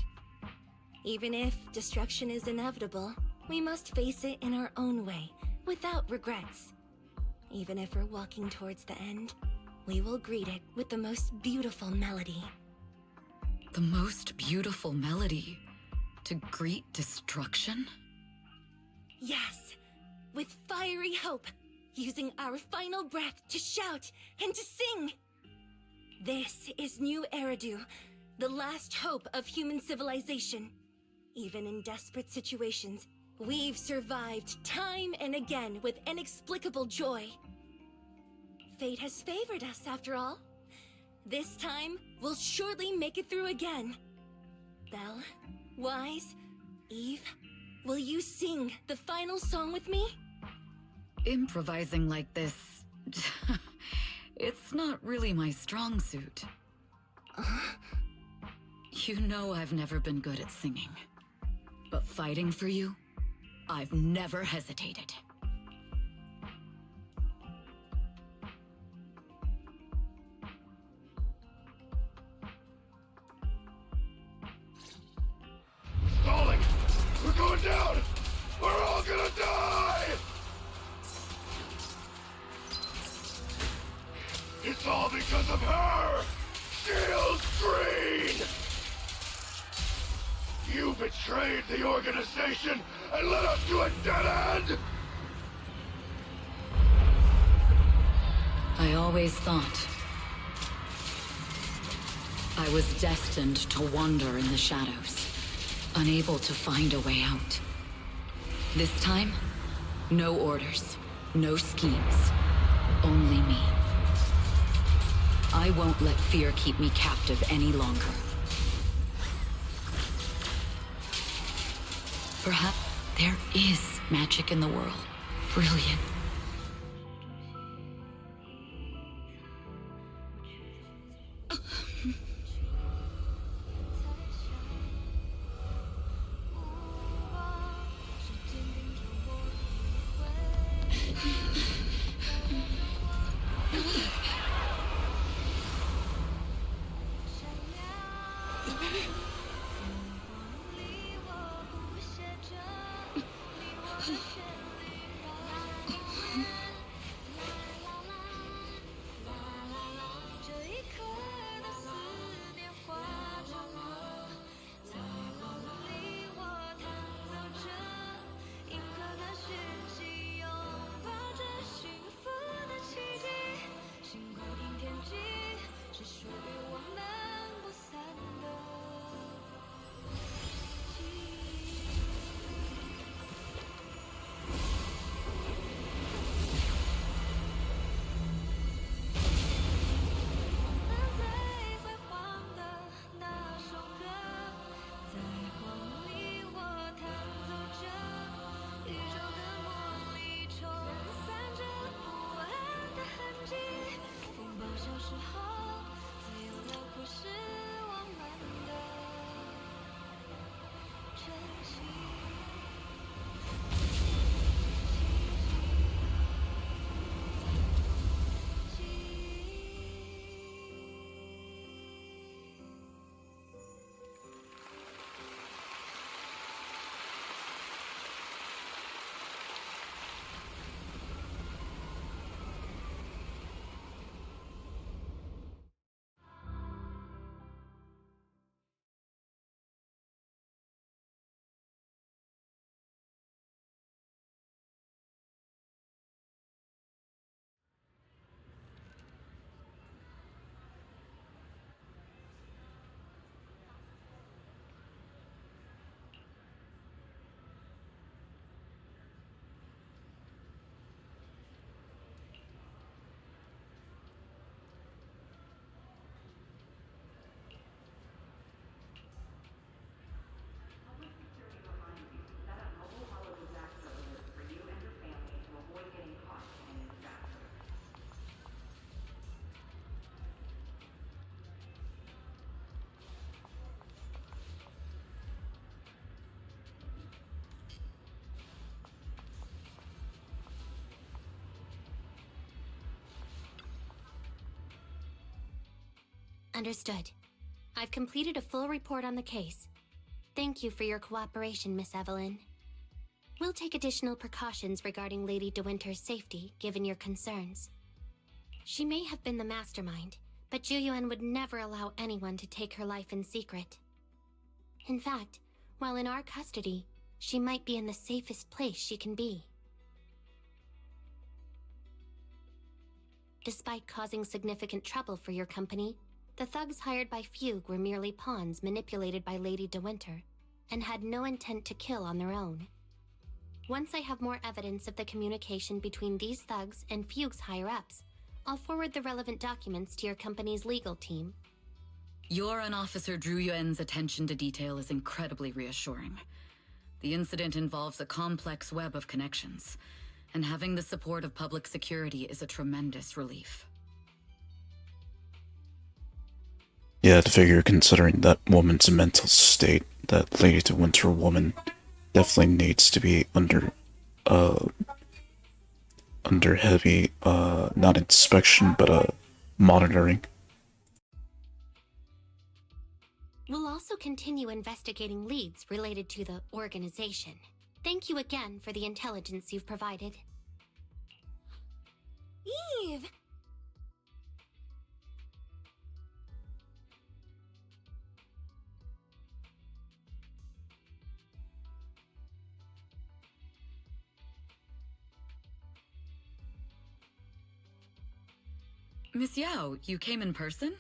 Even if destruction is inevitable, we must face it in our own way, without regrets. Even if we're walking towards the end, we will greet it with the most beautiful melody. The most beautiful melody? To greet destruction? Yes, with fiery hope, using our final breath to shout and to sing. This is New Eridu, the last hope of human civilization. Even in desperate situations, we've survived time and again with inexplicable joy. Fate has favored us, after all. This time, we'll surely make it through again. Belle, Wise, Eve, will you sing the final song with me? Improvising like this... it's not really my strong suit. You know I've never been good at singing. But fighting for you, I've never hesitated. Stalling! We're going down! We're all gonna die! It's all because of her! Shield Green! You betrayed the organization and led us to a dead end! I always thought I was destined to wander in the shadows, unable to find a way out. This time, no orders, no schemes, only me. I won't let fear keep me captive any longer. Perhaps there is magic in the world. Brilliant. Understood. I've completed a full report on the case. Thank you for your cooperation, Miss Evelyn. We'll take additional precautions regarding Lady De Winter's safety, given your concerns. She may have been the mastermind, but Juyuan would never allow anyone to take her life in secret. In fact, while in our custody, she might be in the safest place she can be. Despite causing significant trouble for your company, the thugs hired by Fugue were merely pawns manipulated by Lady De Winter, and had no intent to kill on their own. Once I have more evidence of the communication between these thugs and Fugue's higher-ups, I'll forward the relevant documents to your company's legal team. Your and Officer Zhu Yuan's attention to detail is incredibly reassuring. The incident involves a complex web of connections, and having the support of public security is a tremendous relief. Yeah, to figure, considering that woman's mental state, that Lady De Winter woman definitely needs to be under heavy, not inspection, but, monitoring. We'll also continue investigating leads related to the organization. Thank you again for the intelligence you've provided. Eve! Miss Yao, you came in person?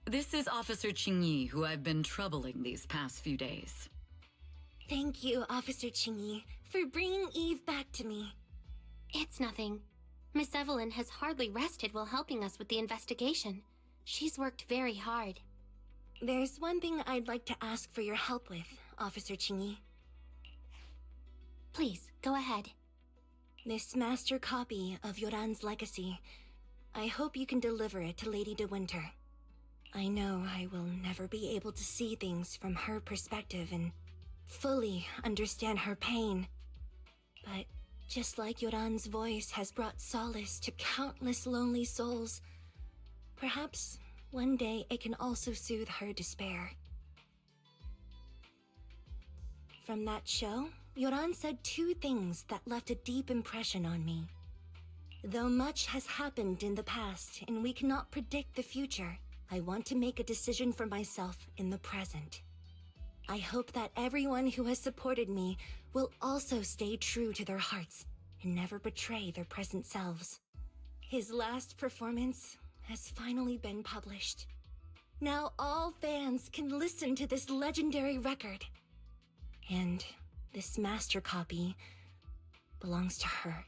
This is Officer Qingyi, who I've been troubling these past few days. Thank you, Officer Qingyi, for bringing Eve back to me. It's nothing. Miss Evelyn has hardly rested while helping us with the investigation. She's worked very hard. There's one thing I'd like to ask for your help with, Officer Qingyi. Please, go ahead. This master copy of Yoran's legacy. I hope you can deliver it to Lady De Winter. I know I will never be able to see things from her perspective and fully understand her pain. But just like Yoran's voice has brought solace to countless lonely souls, perhaps one day it can also soothe her despair. From that show, Yoran said two things that left a deep impression on me. Though much has happened in the past and we cannot predict the future, I want to make a decision for myself in the present. I hope that everyone who has supported me will also stay true to their hearts and never betray their present selves. His last performance has finally been published. Now all fans can listen to this legendary record. And this master copy belongs to her.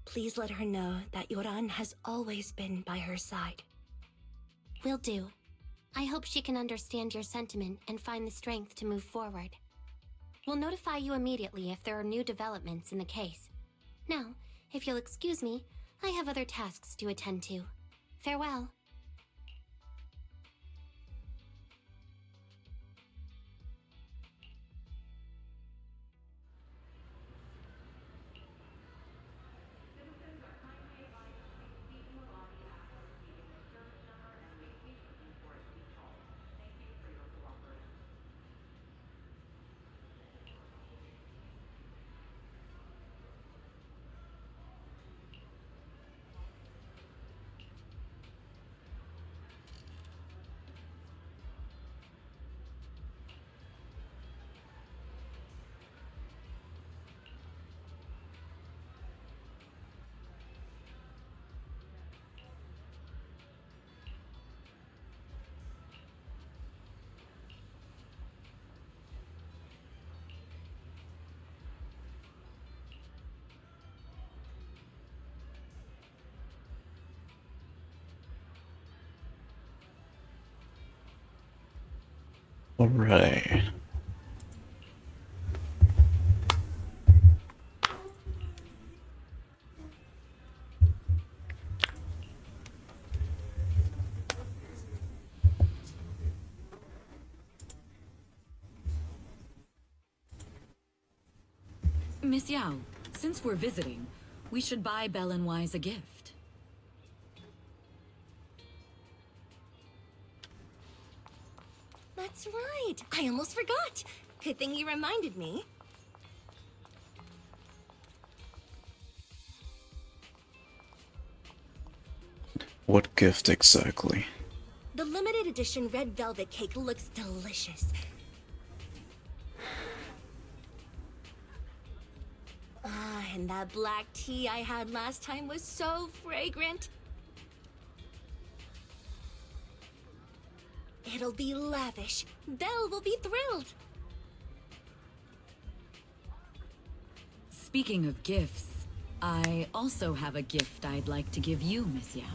Please let her know that Yoran has always been by her side. Will do. I hope she can understand your sentiment and find the strength to move forward. We'll notify you immediately if there are new developments in the case. Now, if you'll excuse me, I have other tasks to attend to. Farewell. Alright. Miss Yao, since we're visiting, we should buy Belle and Wise a gift. That's right! I almost forgot! Good thing you reminded me. What gift exactly? The limited edition red velvet cake looks delicious. And that black tea I had last time was so fragrant. It'll be lavish. Belle will be thrilled. Speaking of gifts, I also have a gift I'd like to give you, Miss Yao.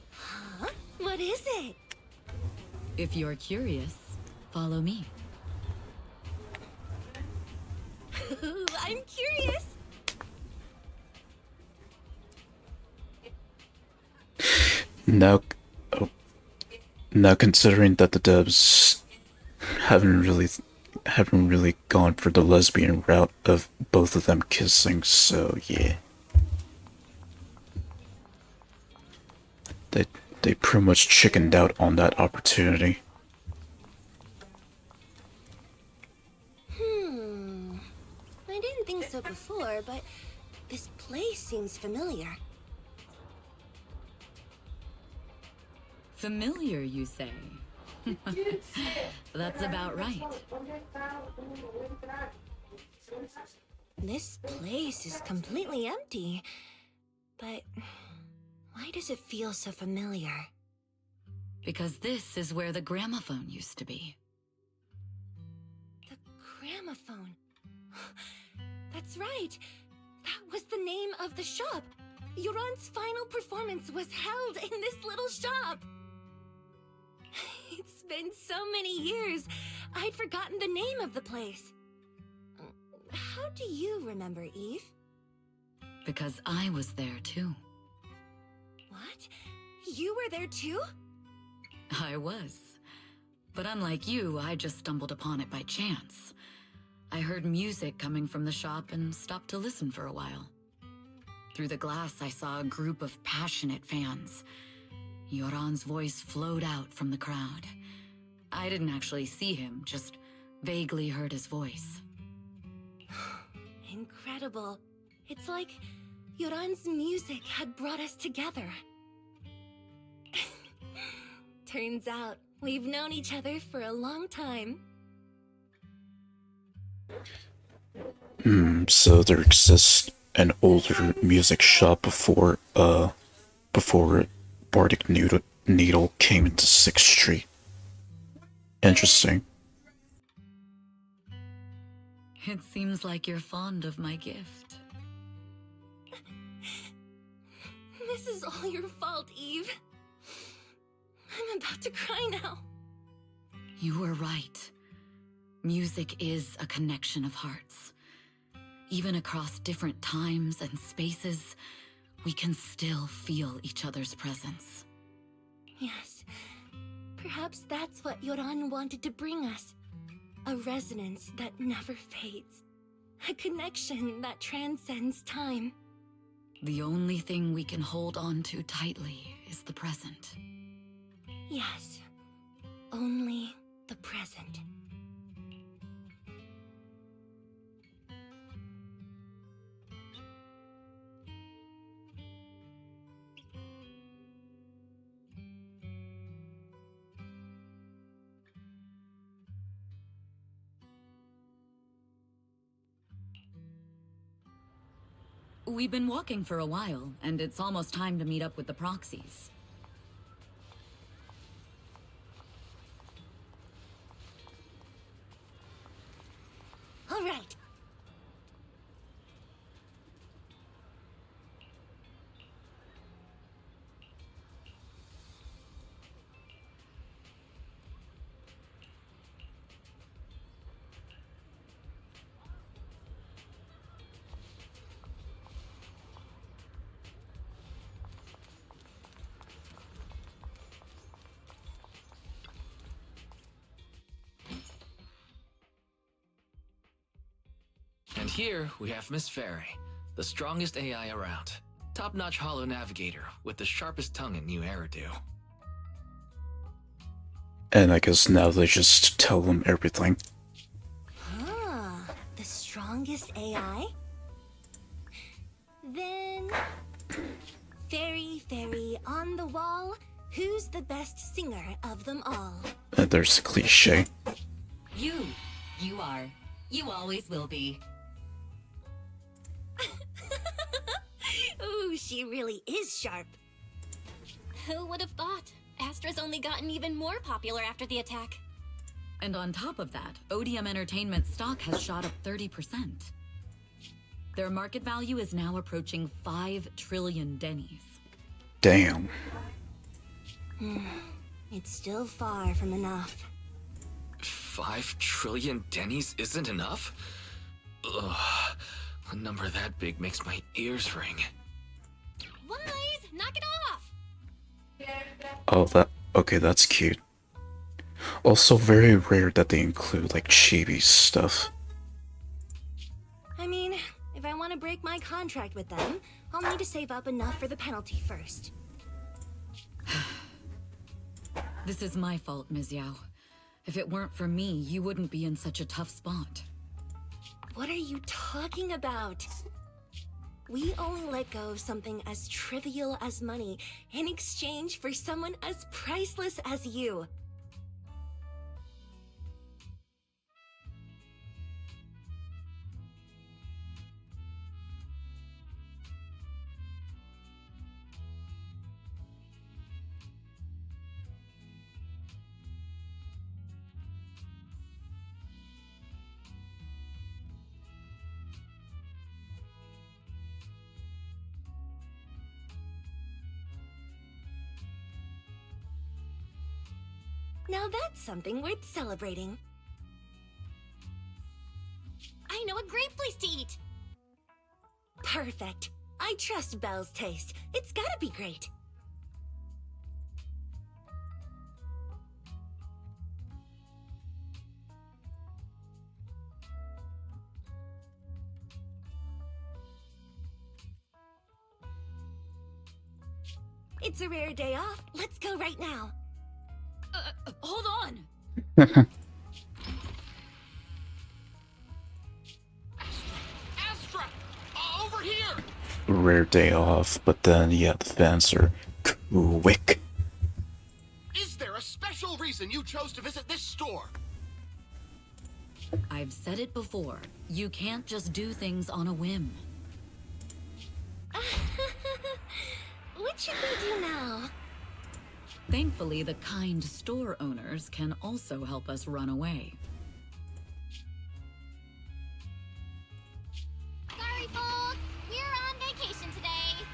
Huh? What is it? If you're curious, follow me. I'm curious. Now, now considering that the devs haven't really gone for the lesbian route of both of them kissing, so yeah. They pretty much chickened out on that opportunity. I didn't think so before, but this place seems familiar. Familiar, you say? That's about right. This place is completely empty, but why does it feel so familiar? Because this is where the gramophone used to be. The gramophone. That's right. That was the name of the shop. Yoran's final performance was held in this little shop. It's been so many years, I'd forgotten the name of the place. How do you remember, Eve? Because I was there too. What? You were there too? I was. But unlike you, I just stumbled upon it by chance. I heard music coming from the shop and stopped to listen for a while. Through the glass, I saw a group of passionate fans. Yoran's voice flowed out from the crowd. I didn't actually see him, just vaguely heard his voice. Incredible. It's like Yoran's music had brought us together. Turns out, we've known each other for a long time. So there exists an older music shop before Bardic Needle came into 6th Street. Interesting. It seems like you're fond of my gift. This is all your fault, Eve. I'm about to cry now. You were right. Music is a connection of hearts. Even across different times and spaces, we can still feel each other's presence. Yes. Perhaps that's what Yoran wanted to bring us. A resonance that never fades. A connection that transcends time. The only thing we can hold on to tightly is the present. Yes. Only the present. We've been walking for a while, and it's almost time to meet up with the proxies. All right. And here we have Miss Fairy, the strongest AI around. Top-notch holo navigator with the sharpest tongue in New Eridu. And I guess now they just tell them everything. Ah, the strongest AI? Then... Fairy, on the wall, who's the best singer of them all? And there's a cliche. You are. You always will be. Ooh, she really is sharp. Who would have thought? Astra's only gotten even more popular after the attack. And on top of that, ODM Entertainment stock has shot up 30%. Their market value is now approaching 5 trillion dennies. Damn. It's still far from enough. 5 trillion dennies isn't enough? Ugh. A number that big makes my ears ring. Wise, knock it off! Oh, okay, that's cute. Also, very rare that they include, like, chibi stuff. I mean, if I want to break my contract with them, I'll need to save up enough for the penalty first. This is my fault, Ms. Yao. If it weren't for me, you wouldn't be in such a tough spot. What are you talking about? We only let go of something as trivial as money in exchange for someone as priceless as you. Now that's something worth celebrating. I know a great place to eat! Perfect. I trust Belle's taste. It's gotta be great. It's a rare day off. Let's go right now. Hold on! Astra! Over here! Rare day off, but then, yeah, the fans are quick. Is there a special reason you chose to visit this store? I've said it before. You can't just do things on a whim. What should we do now? Thankfully, the kind store owners can also help us run away. Sorry, folks! We're on vacation today!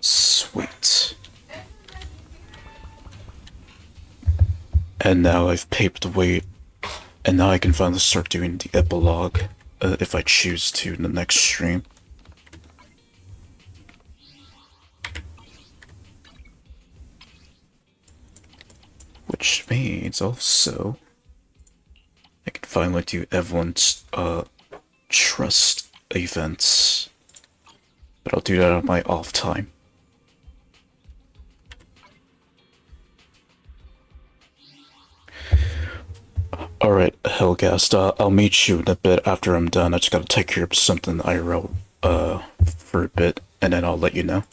Sweet. And now I've paved the way, and now I can finally start doing the epilogue, if I choose to in the next stream. Which means also I can finally do Evelyn's trust events. But I'll do that on my off time. Alright, Hellgast, I'll meet you in a bit after I'm done. I just gotta take care of something I wrote for a bit, and then I'll let you know.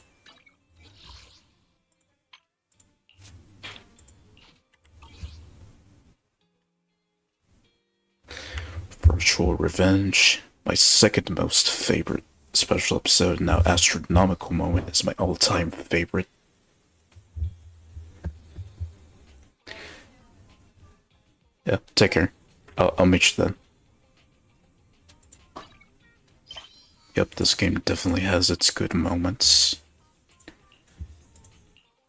Virtual Revenge, my second most favorite special episode, now Astronomical Moment is my all-time favorite. Yeah, take care. I'll meet you then. Yep, this game definitely has its good moments.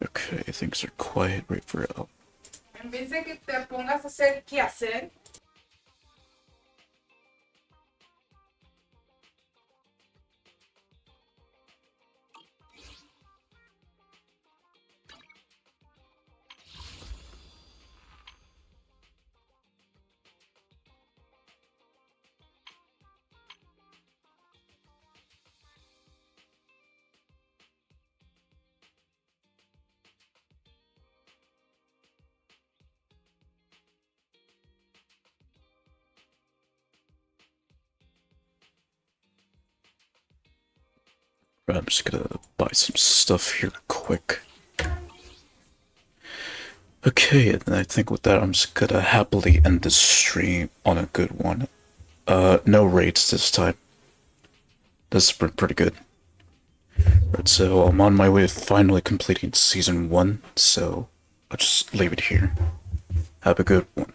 Okay, things are quiet right for out. En vez de que te pongas a hacer qué hacer, I'm just gonna buy some stuff here quick. Okay, and I think with that I'm just gonna happily end this stream on a good one. No raids this time. This has been pretty good. Right, so I'm on my way to finally completing Season 1, so I'll just leave it here. Have a good one.